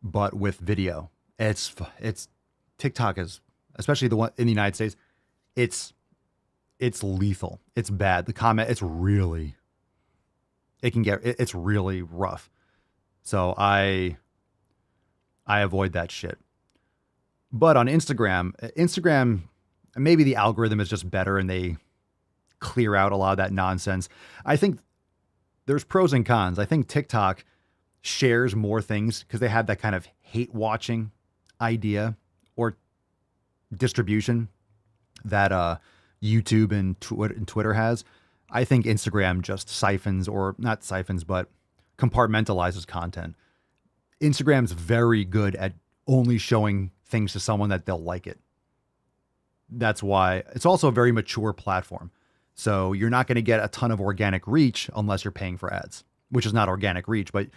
but with video. It's TikTok is, especially the one in the United States, it's lethal. It's bad. The comment, it's really rough. So I avoid that shit. But on Instagram, maybe the algorithm is just better and they clear out a lot of that nonsense. I think there's pros and cons. I think TikTok shares more things because they have that kind of hate watching idea or distribution that YouTube and Twitter has. I think Instagram just but compartmentalizes content. Instagram's very good at only showing things to someone that they'll like it. That's why it's also a very mature platform. So you're not going to get a ton of organic reach unless you're paying for ads, which is not organic reach, and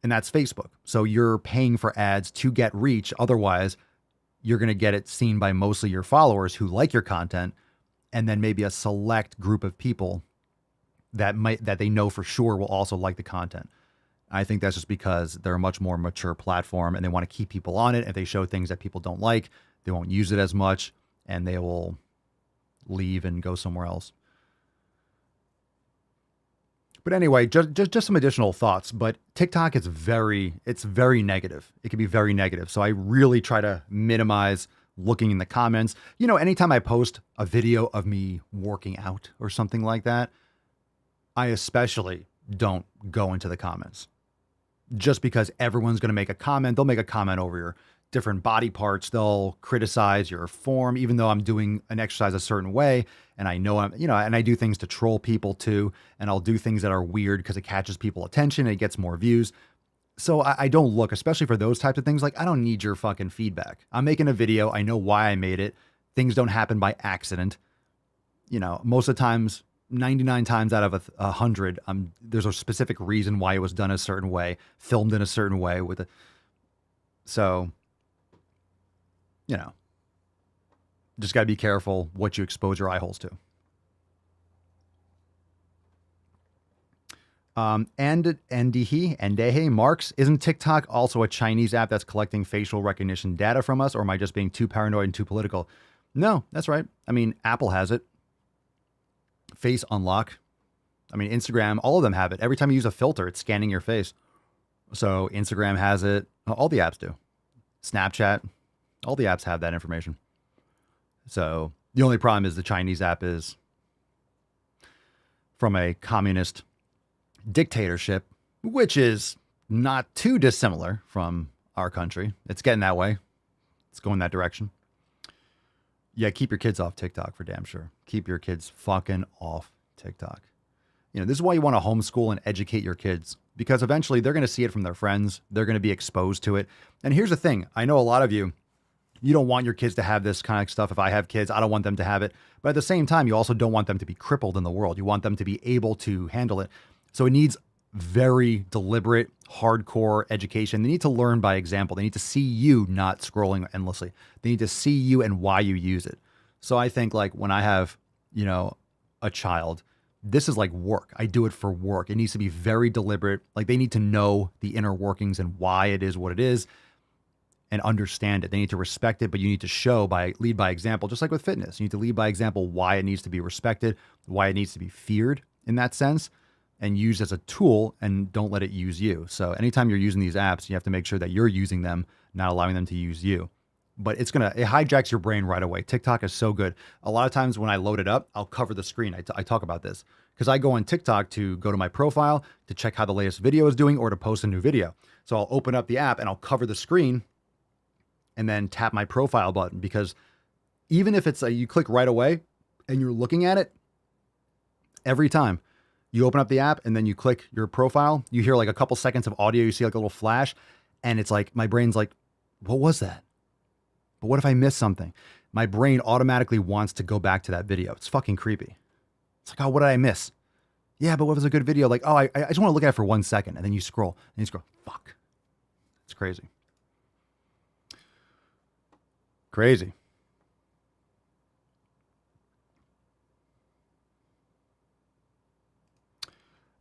that's Facebook. So you're paying for ads to get reach. Otherwise, you're going to get it seen by mostly your followers who like your content, and then maybe a select group of people that they know for sure will also like the content. I think that's just because they're a much more mature platform and they want to keep people on it. If they show things that people don't like, they won't use it as much and they will leave and go somewhere else. But anyway, just some additional thoughts. But TikTok is very negative. It can be very negative. So I really try to minimize looking in the comments. Anytime I post a video of me working out or something like that, I especially don't go into the comments. Just because everyone's going to make a comment. They'll make a comment over your different body parts. They'll criticize your form, even though I'm doing an exercise a certain way. And I know and I do things to troll people too. And I'll do things that are weird because it catches people's attention and it gets more views. So I don't look, especially for those types of things. Like, I don't need your fucking feedback. I'm making a video. I know why I made it. Things don't happen by accident. Most of the times, 99 times out of 100, there's a specific reason why it was done a certain way, filmed in a certain way so, just got to be careful what you expose your eye holes to. Andehe Marks, isn't TikTok also a Chinese app that's collecting facial recognition data from us, or am I just being too paranoid and too political? No, that's right. I mean, Apple has it. Face unlock. I mean, Instagram, all of them have it. Every time you use a filter, it's scanning your face. So Instagram has it. All the apps do. Snapchat, all the apps have that information. So the only problem is the Chinese app is from a communist dictatorship, which is not too dissimilar from our country. It's getting that way. It's going that direction. Yeah, keep your kids off TikTok for damn sure. Keep your kids fucking off TikTok. You know, this is why you want to homeschool and educate your kids, because eventually they're going to see it from their friends. They're going to be exposed to it. And here's the thing. I know a lot of you don't want your kids to have this kind of stuff. If I have kids, I don't want them to have it. But at the same time, you also don't want them to be crippled in the world. You want them to be able to handle it. So it needs very deliberate, hardcore education. They need to learn by example. They need to see you not scrolling endlessly. They need to see you and why you use it. So I think like when I have, you know, a child, this is like work. I do it for work. It needs to be very deliberate. Like they need to know the inner workings and why it is what it is and understand it. They need to respect it, but you need to lead by example, just like with fitness. You need to lead by example why it needs to be respected, why it needs to be feared in that sense, and used as a tool, and don't let it use you. So anytime you're using these apps, you have to make sure that you're using them, not allowing them to use you. But it hijacks your brain right away. TikTok is so good. A lot of times when I load it up, I'll cover the screen. I talk about this because I go on TikTok to go to my profile to check how the latest video is doing or to post a new video. So I'll open up the app and I'll cover the screen and then tap my profile button, because even if it's you click right away and you're looking at it, every time you open up the app and then you click your profile, you hear like a couple seconds of audio, you see like a little flash, and it's like my brain's like, what was that? But what if I missed something? My brain automatically wants to go back to that video. It's fucking creepy. It's like, oh, what did I miss? Yeah, but what was a good video? Like, oh, I just want to look at it for 1 second. And then you scroll. And you scroll. Fuck. It's crazy. Crazy.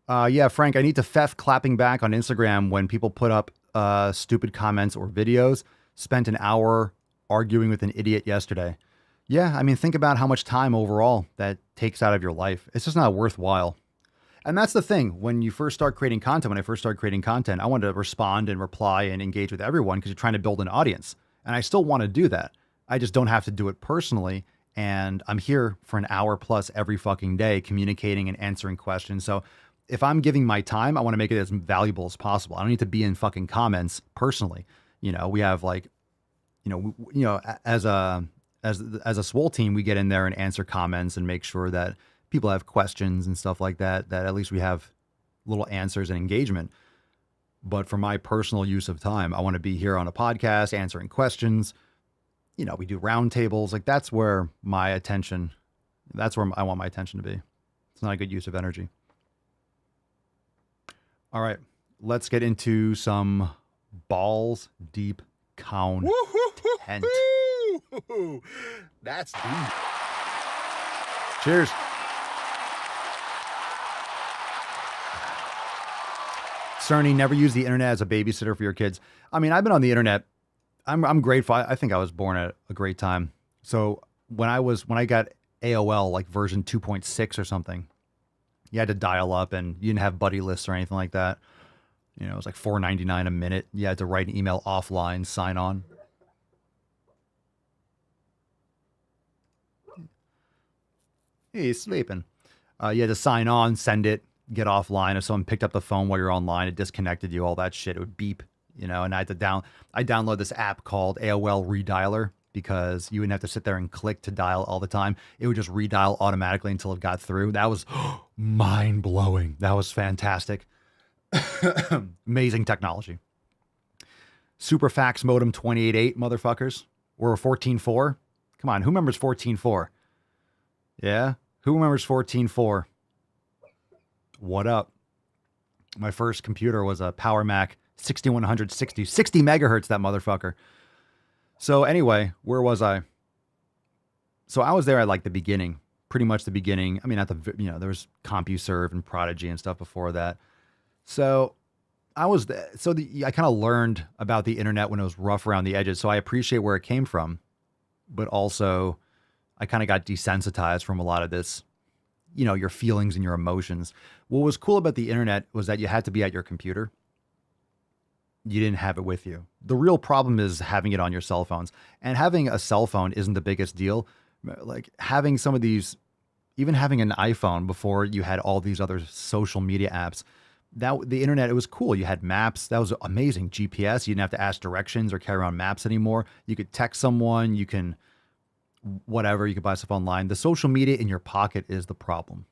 Yeah, Frank, I need to Pfeff clapping back on Instagram when people put up stupid comments or videos. Spent an hour arguing with an idiot yesterday. Yeah, I mean, think about how much time overall that takes out of your life. It's just not worthwhile. And that's the thing. When you first start creating content, when I first started creating content, I wanted to respond and reply and engage with everyone because you're trying to build an audience. And I still want to do that. I just don't have to do it personally. And I'm here for an hour plus every fucking day communicating and answering questions. So if I'm giving my time, I want to make it as valuable as possible. I don't need to be in fucking comments personally. You know, we have like, as a Swole team, we get in there and answer comments and make sure that people have questions and stuff like that, that at least we have little answers and engagement. But for my personal use of time, I want to be here on a podcast, answering questions. You know, we do roundtables. Like that's where I want my attention to be. It's not a good use of energy. All right, let's get into some balls deep content. That's deep. Cheers. Cerny, never use the internet as a babysitter for your kids. I mean, I've been on the internet. I'm grateful. I think I was born at a great time. So when I got AOL, like version 2.6 or something, you had to dial up and you didn't have buddy lists or anything like that. You know, it was like $4.99 a minute. You had to write an email offline, sign on. Hey, he's sleeping. You had to sign on, send it, get offline. If someone picked up the phone while you're online, it disconnected you, all that shit. It would beep, you know, and I had to I download this app called AOL Redialer because you wouldn't have to sit there and click to dial all the time. It would just redial automatically until it got through. That was mind blowing. That was fantastic. Amazing technology. Super fax modem 28.8, motherfuckers. We're a 14.4. Come on, who remembers 14.4? Yeah? Who remembers 14.4? What up? My first computer was a Power Mac 6160, 60 megahertz, that motherfucker. So anyway, where was I? So I was there at like the beginning, pretty much the beginning. I mean, there was CompuServe and Prodigy and stuff before that. So I kind of learned about the internet when it was rough around the edges. So I appreciate where it came from, but also I kind of got desensitized from a lot of this, your feelings and your emotions. What was cool about the internet was that you had to be at your computer. You didn't have it with you. The real problem is having it on your cell phones, and having a cell phone isn't the biggest deal. Like having some of these, even having an iPhone before you had all these other social media apps, the internet, it was cool. You had maps. That was amazing. GPS. You didn't have to ask directions or carry around maps anymore. You could text someone. You can, whatever. You could buy stuff online. The social media in your pocket is the problem.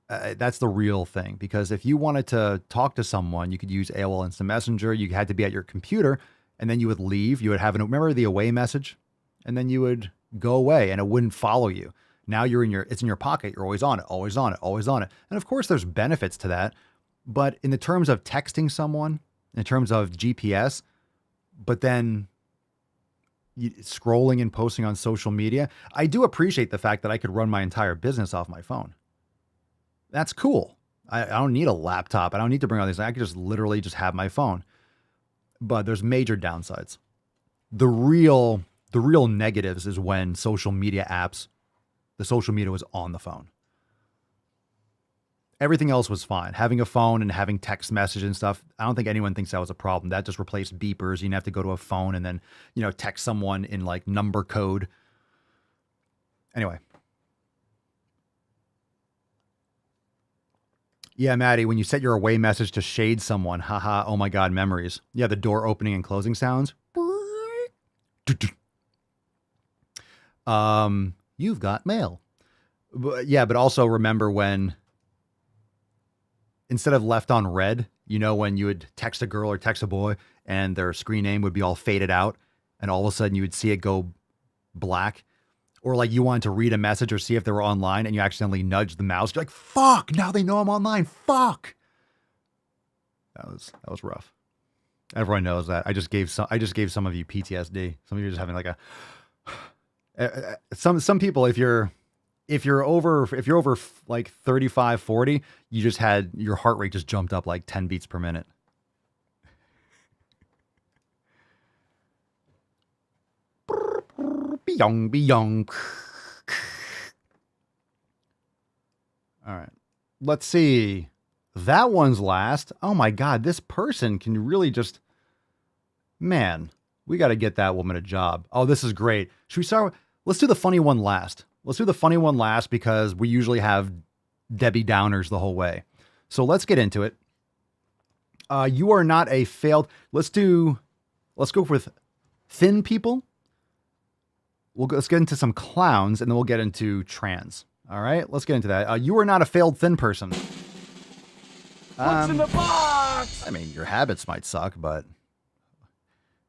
That's the real thing, because if you wanted to talk to someone, you could use AOL Instant Messenger. You had to be at your computer, and then you would leave. You would remember the away message, and then you would go away, and it wouldn't follow you. Now it's in your pocket. You're always on it, always on it, always on it. And of course, there's benefits to that, but in the terms of texting someone, in terms of GPS, but then scrolling and posting on social media, I do appreciate the fact that I could run my entire business off my phone. That's cool. I don't need a laptop. I don't need to bring all these. I could just literally just have my phone. But there's major downsides. The real negatives is when the social media was on the phone. Everything else was fine. Having a phone and having text message and stuff, I don't think anyone thinks that was a problem. That just replaced beepers. You didn't have to go to a phone and then, text someone in like number code. Anyway. Yeah, Maddie, when you set your away message to shade someone, haha, oh my God, memories. Yeah, the door opening and closing sounds. You've got mail. But also remember when, instead of left on red, when you would text a girl or text a boy and their screen name would be all faded out and all of a sudden you would see it go black. Or like you wanted to read a message or see if they were online and you accidentally nudged the mouse. You're like, fuck, now they know I'm online. Fuck. That was rough. Everyone knows that. I just gave some of you PTSD. Some of you are just having like some people, if you're over like 35, 40, you just had your heart rate just jumped up like 10 beats per minute. Beyong. All right. Let's see. That one's last. Oh my God. This person can really just, man, we got to get that woman a job. Oh, this is great. Should we start? Let's do the funny one last. Let's do the funny one last because we usually have Debbie Downers the whole way. So let's get into it. You are not a failed. Let's go with thin people. Let's get into some clowns and then we'll get into trans. All right, let's get into that. You are not a failed thin person. What's in the box? I mean, your habits might suck, but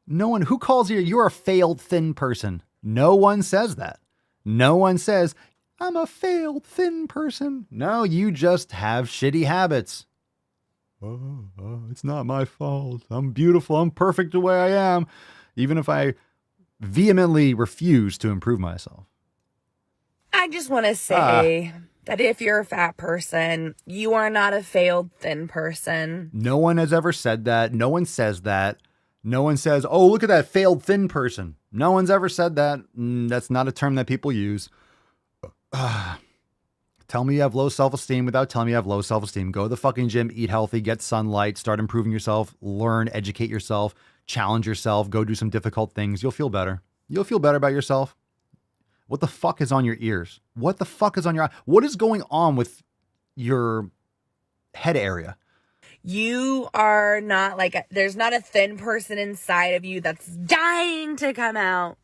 no one who calls you're a failed thin person. No one says that. No one says, I'm a failed thin person. No, you just have shitty habits. Oh, it's not my fault. I'm beautiful. I'm perfect the way I am. Even if I vehemently refuse to improve myself. I just want to say that if you're a fat person, you are not a failed thin person. No one has ever said that. No one says that. No one says, oh, look at that failed thin person. No one's ever said that. That's not a term that people use. Tell me you have low self-esteem without telling me you have low self-esteem. Go to the fucking gym, eat healthy, get sunlight, start improving yourself, learn, educate yourself, challenge yourself, go do some difficult things. You'll feel better. You'll feel better about yourself. What the fuck is on your ears? What the fuck is on your eye? What is going on with your head area? You are not there's not a thin person inside of you that's dying to come out.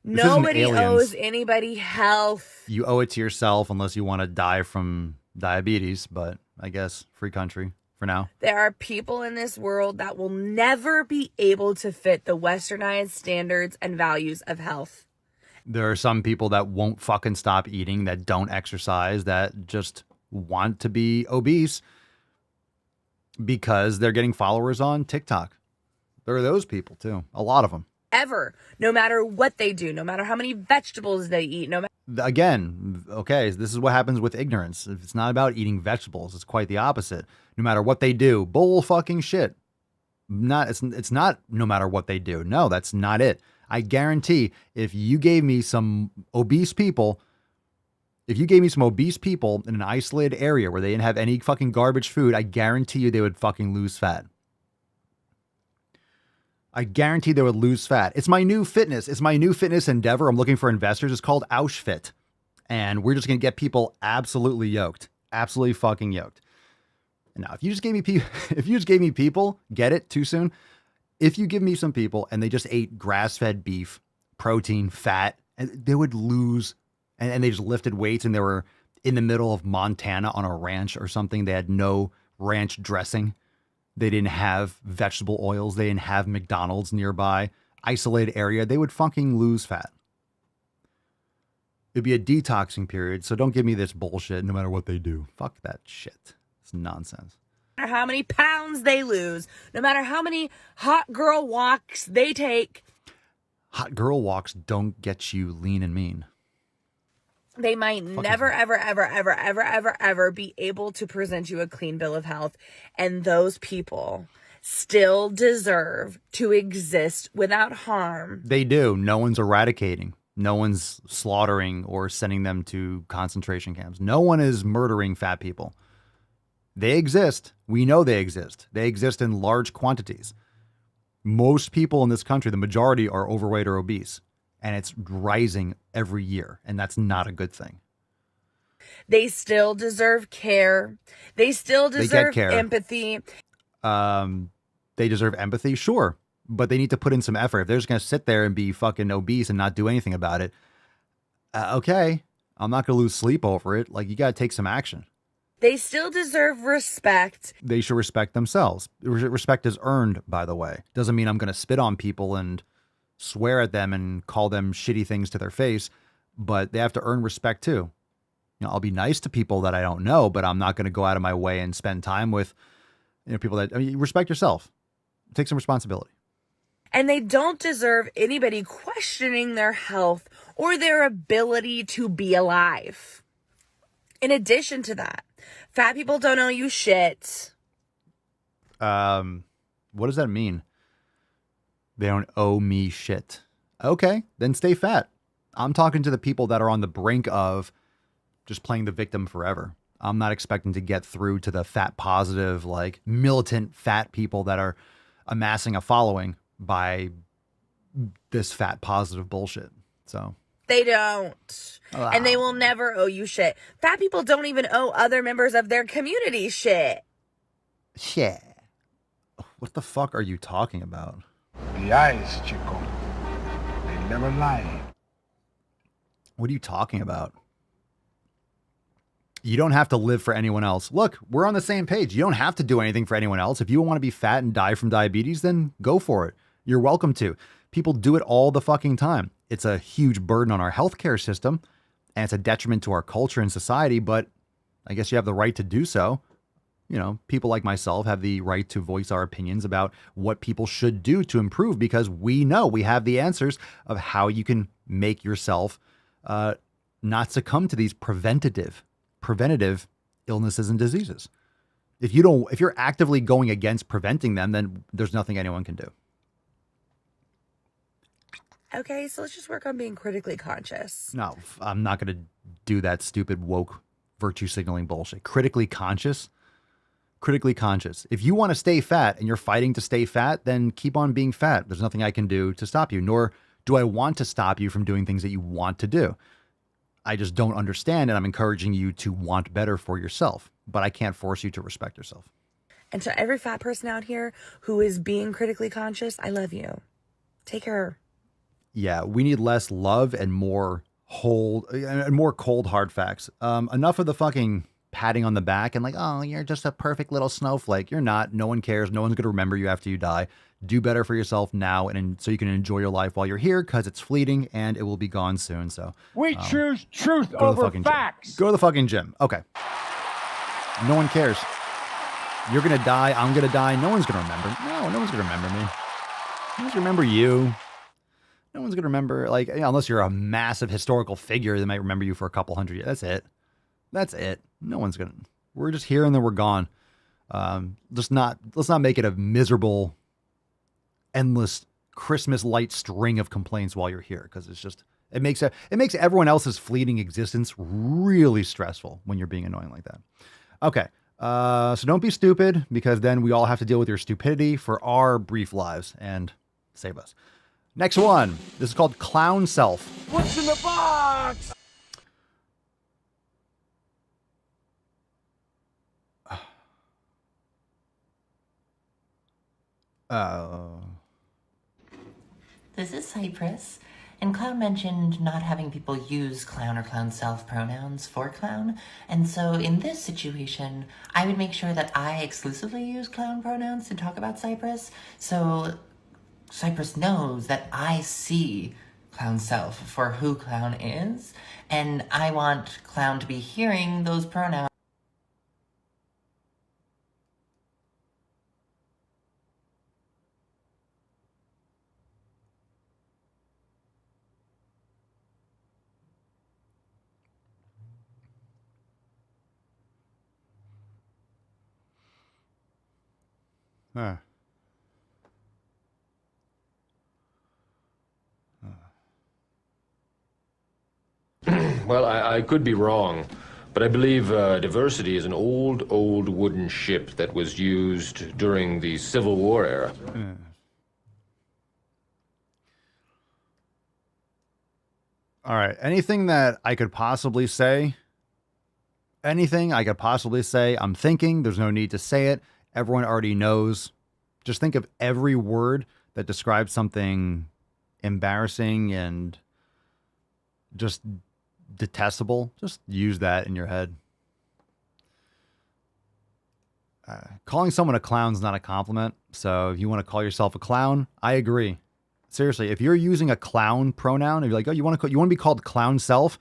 Nobody owes anybody health. You owe it to yourself unless you want to die from diabetes, but I guess free country for now. There are people in this world that will never be able to fit the westernized standards and values of health. There are some people that won't fucking stop eating, that don't exercise, that just want to be obese because they're getting followers on TikTok. There are those people too. A lot of them. ever, no matter what they do, no matter how many vegetables they eat, no matter. Again, okay, this is what happens with ignorance. If it's not about eating vegetables, it's quite the opposite. No matter what they do, bull fucking shit. It's not no matter what they do. No, that's not it. I guarantee if you gave me some obese people in an isolated area where they didn't have any fucking garbage food, I guarantee you they would fucking lose fat. I guarantee they would lose fat. It's my new fitness. It's my new fitness endeavor. I'm looking for investors. It's called Auschfit. And we're just going to get people absolutely yoked. Absolutely fucking yoked. Now, if you just gave me people, get it too soon? If you give me some people and they just ate grass-fed beef, protein, fat, and they would lose, and they just lifted weights and they were in the middle of Montana on a ranch or something. They had no ranch dressing. They didn't have vegetable oils. They didn't have McDonald's nearby. Isolated area. They would fucking lose fat. It'd be a detoxing period. So don't give me this bullshit no matter what they do. Fuck that shit. It's nonsense. No matter how many pounds they lose, no matter how many hot girl walks they take. Hot girl walks don't get you lean and mean. They might never, ever be able to present you a clean bill of health. And those people still deserve to exist without harm. They do. No one's eradicating. No one's slaughtering or sending them to concentration camps. No one is murdering fat people. They exist. We know they exist. They exist in large quantities. Most people in this country, the majority, are overweight or obese. And it's rising every year. And that's not a good thing. They still deserve care. They still deserve empathy. They deserve empathy, sure. But they need to put in some effort. If they're just going to sit there and be fucking obese and not do anything about it, okay, I'm not going to lose sleep over it. Like, you got to take some action. They still deserve respect. They should respect themselves. Respect is earned, by the way. Doesn't mean I'm going to spit on people and swear at them and call them shitty things to their face, but they have to earn respect too. I'll be nice to people that I don't know, but I'm not going to go out of my way and spend time with people that, respect yourself. Take some responsibility. And they don't deserve anybody questioning their health or their ability to be alive. In addition to that, fat people don't owe you shit. What does that mean? They don't owe me shit. Okay, then stay fat. I'm talking to the people that are on the brink of just playing the victim forever. I'm not expecting to get through to the fat positive, like militant fat people that are amassing a following by this fat positive bullshit. So they don't. And they will never owe you shit. Fat people don't even owe other members of their community shit. Yeah. What the fuck are you talking about? The eyes, Chico. They never lie. What are you talking about? You don't have to live for anyone else. Look, we're on the same page. You don't have to do anything for anyone else. If you want to be fat and die from diabetes, then go for it. You're welcome to. People do it all the fucking time. It's a huge burden on our healthcare system, and it's a detriment to our culture and society, but I guess you have the right to do so. People like myself have the right to voice our opinions about what people should do to improve, because we know we have the answers of how you can make yourself not succumb to these preventative illnesses and diseases. If you're actively going against preventing them, then there's nothing anyone can do. Okay, so let's just work on being critically conscious. No, I'm not going to do that stupid woke virtue signaling bullshit. Critically conscious. If you want to stay fat and you're fighting to stay fat, then keep on being fat. There's nothing I can do to stop you, nor do I want to stop you from doing things that you want to do. I just don't understand, and I'm encouraging you to want better for yourself, but I can't force you to respect yourself. And to every fat person out here who is being critically conscious, I love you. Take care. Yeah, we need less love and more cold, hard facts. Enough of the fucking patting on the back and like, oh, you're just a perfect little snowflake. You're not. No one cares. No one's going to remember you after you die. Do better for yourself now, and so you can enjoy your life while you're here, because it's fleeting and it will be gone soon. So we choose truth over facts. Go to the fucking gym. Okay. No one cares. You're going to die. I'm going to die. No one's going to remember. No one's going to remember me. No one's going to remember you. No one's going to remember, like, unless you're a massive historical figure, they might remember you for a couple hundred years. That's it. That's it. No one's going to. We're just here and then we're gone. Let's not make it a miserable, endless Christmas light string of complaints while you're here, because it makes everyone else's fleeting existence really stressful when you're being annoying like that. Okay. So don't be stupid, because then we all have to deal with your stupidity for our brief lives, and save us. Next one. This is called clown self. What's in the box? This is Cypress, and Clown mentioned not having people use clown or clown self pronouns for clown, and so in this situation, I would make sure that I exclusively use clown pronouns to talk about Cypress, so Cypress knows that I see clown self for who clown is, and I want clown to be hearing those pronouns. Huh. Well, I could be wrong, but I believe diversity is an old wooden ship that was used during the Civil War era. All right. Anything that I could possibly say, I'm thinking. There's no need to say it. Everyone already knows. Just think of every word that describes something embarrassing and just detestable. Just use that in your head. Calling someone a clown's not a compliment. So if you want to call yourself a clown, I agree. Seriously, if you're using a clown pronoun, if you're like, oh, you want to be called clown self,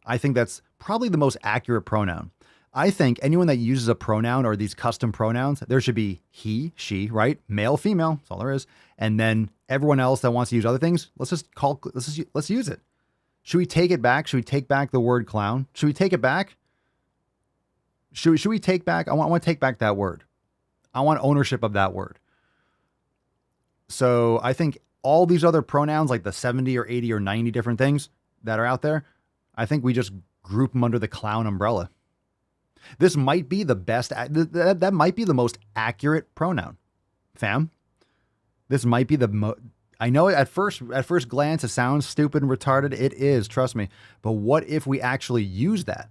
I think that's probably the most accurate pronoun. I think anyone that uses a pronoun or these custom pronouns, there should be he, she, right? Male, female. That's all there is. And then everyone else that wants to use other things, let's use it. Should we take it back? Should we take back the word clown? Should we take it back? Should we take back? I want to take back that word. I want ownership of that word. So I think all these other pronouns, like the 70 or 80 or 90 different things that are out there, I think we just group them under the clown umbrella. This might be the best, that might be the most accurate pronoun, fam. This might be I know at first glance it sounds stupid and retarded. It is, trust me. But what if we actually use that?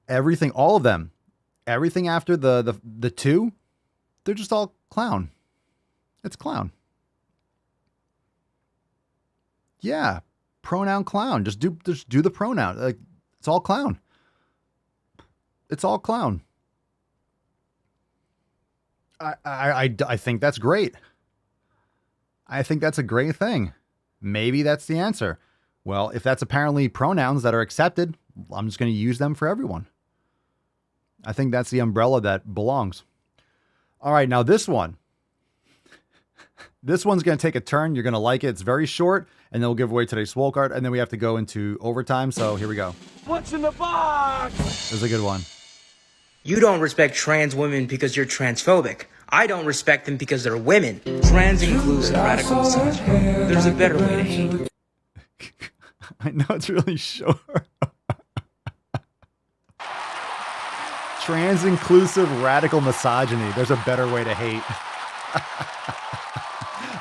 Everything, all of them, everything after the two, they're just all clown. It's clown. Yeah, pronoun clown. Just do the pronoun. Like, it's all clown. It's all clown. I think that's great. I think that's a great thing. Maybe that's the answer. Well, if that's apparently pronouns that are accepted, I'm just going to use them for everyone. I think that's the umbrella that belongs. All right, now this one. This one's going to take a turn. You're going to like it. It's very short, and then we'll give away today's Swole card, and then we have to go into overtime, so here we go. What's in the box? This is a good one. You don't respect trans women because you're transphobic. I don't respect them because they're women. Trans inclusive radical misogyny. There's a better way to hate. I know it's really short. Trans inclusive radical misogyny. There's a better way to hate.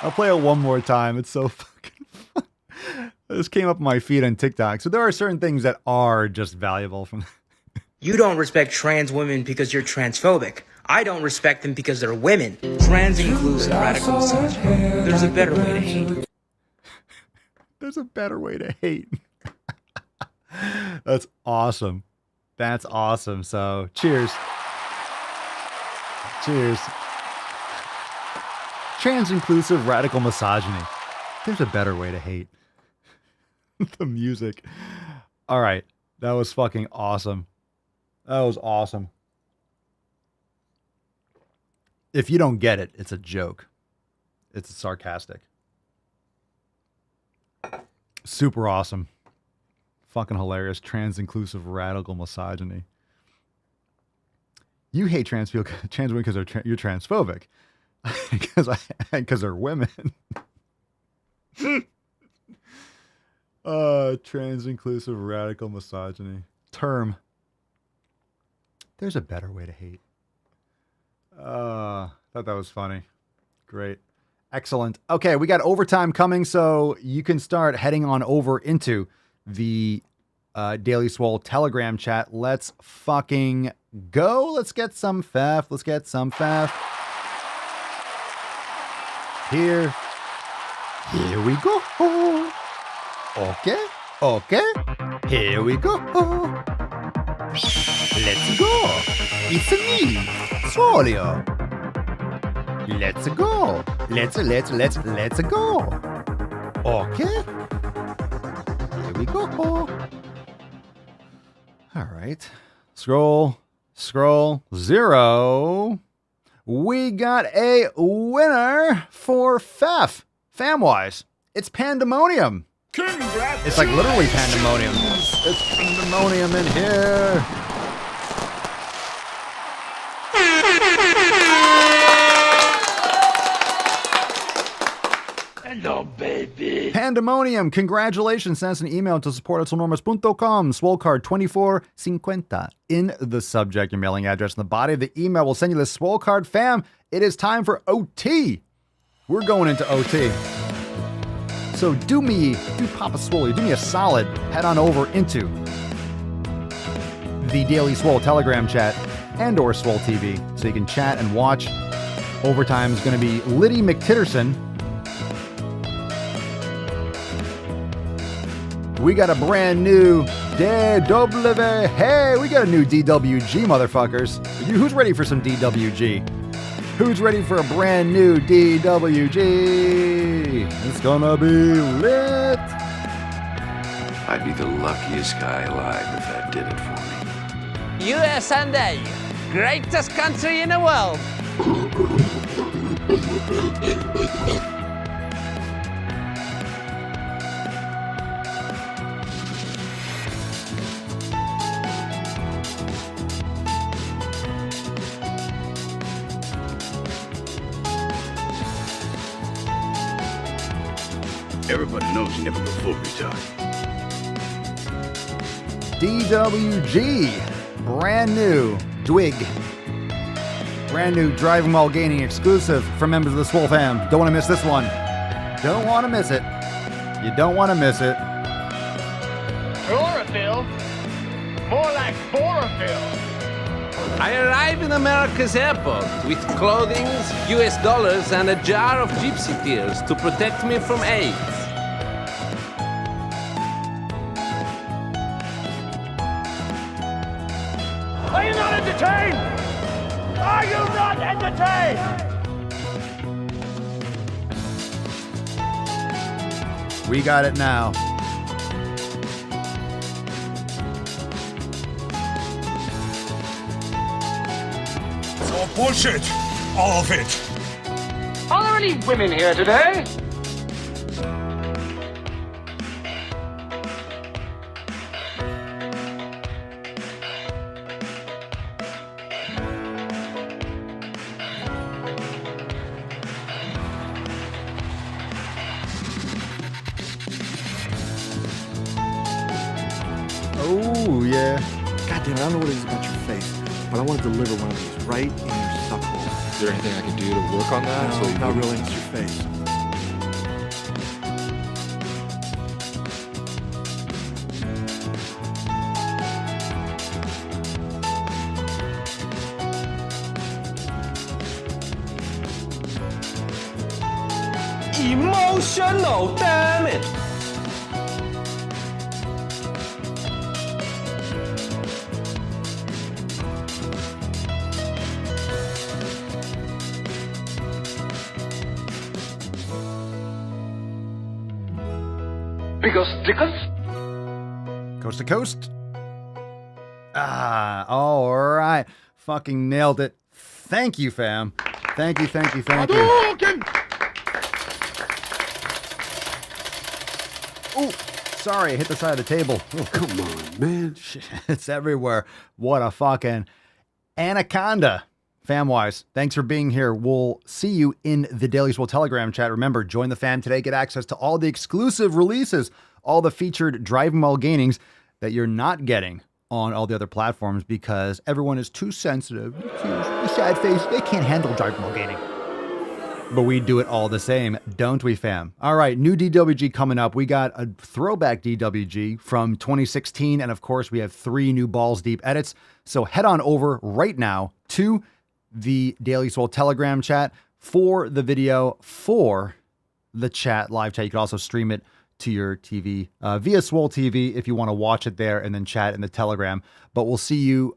I'll play it one more time. It's so fucking fun. This came up on my feed on TikTok. So there are certain things that are just valuable from. You don't respect trans women because you're transphobic. I don't respect them because they're women. Trans inclusive radical misogyny. There's a better way to hate. There's a better way to hate. That's awesome. That's awesome. So cheers. Cheers. Trans inclusive radical misogyny. There's a better way to hate. The music. All right. That was fucking awesome. That was awesome. If you don't get it, it's a joke. It's sarcastic. Super awesome. Fucking hilarious. Trans-inclusive radical misogyny. You hate trans women because you're transphobic. Because they're women. Trans-inclusive radical misogyny. Term. There's a better way to hate. Thought that was funny. Great. Excellent. Okay, we got overtime coming, so you can start heading on over into the Daily Swole Telegram chat. Let's fucking go. Let's get some faff. Let's get some faff. Here we go. Okay. Here we go. Let's go. It's me, Swole. Let's go. Let's go. Okay. Here we go. All right. Scroll. 0. We got a winner for Fef. Famwise. It's pandemonium. Congrats. It's like literally pandemonium. It's pandemonium in here. Hello, baby. Pandemonium, congratulations. Send us an email to support@swolenormous.com. Swole card 2450 in the subject. Your mailing address in the body of the email will send you the Swole card. Fam, it is time for OT. We're going into OT. So do Papa Swole, do me a solid. Head on over into the Daily Swole Telegram chat and or Swole TV so you can chat and watch. Overtime is going to be Liddy McTitterson. We got a brand new DW. Hey, we got a new DWG, motherfuckers. Who's ready for some DWG? Who's ready for a brand new DWG? It's gonna be lit. I'd be the luckiest guy alive if that did it for me. USA, greatest country in the world. Everybody knows you never go full retard. DWG, brand new Dwig, brand new Driving While Gaining exclusive for members of the Swole fam. Don't want to miss this one. Don't want to miss it. You don't want to miss it. Chlorophyll? More like chlorophyll. I arrive in America's airport with clothing, US dollars, and a jar of gypsy tears to protect me from AIDS. Are you not entertained? Are you not entertained? We got it now. It's all bullshit. All of it. Are there any women here today? Oh, yeah. God damn it, I don't know what it is about your face, but I want to deliver one of these right in your suck hole. Is there anything I can do to work on that? No, not really, it's your face. Emotional damage. Coast to coast. All right. Fucking nailed it. Thank you, fam. Thank you. Oh, sorry, I hit the side of the table. Oh, come on, man. It's everywhere. What a fucking anaconda. Famwise, thanks for being here. We'll see you in the Daily Swole Telegram chat. Remember, join the fam today. Get access to all the exclusive releases, all the featured Driving While Gainings that you're not getting on all the other platforms because everyone is too sensitive. The sad face, they can't handle Driving While Gaining. But we do it all the same, don't we, fam? All right, new DWG coming up. We got a throwback DWG from 2016, and of course, we have 3 new Balls Deep edits. So head on over right now to the Daily Swole Telegram chat for the video, for the chat, live chat. You can also stream it to your TV via Swole TV if you want to watch it there and then chat in the Telegram. But we'll see you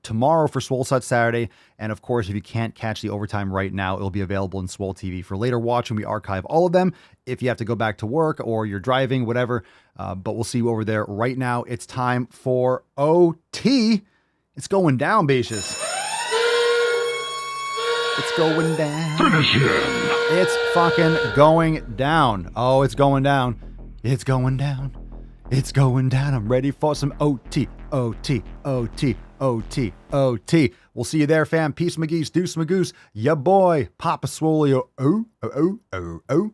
tomorrow for Swole Set Saturday. And of course, if you can't catch the overtime right now, it'll be available in Swole TV for later watching. We archive all of them if you have to go back to work or you're driving, whatever. But we'll see you over there right now. It's time for OT. It's going down, bitches. It's going down. Finish him. It's fucking going down. Oh, it's going down. It's going down. It's going down. I'm ready for some OT, OT, OT, OT, OT. We'll see you there, fam. Peace, McGee's, Deuce, Magoose, ya boy, Papa Swole, oh, oh, oh, oh, oh.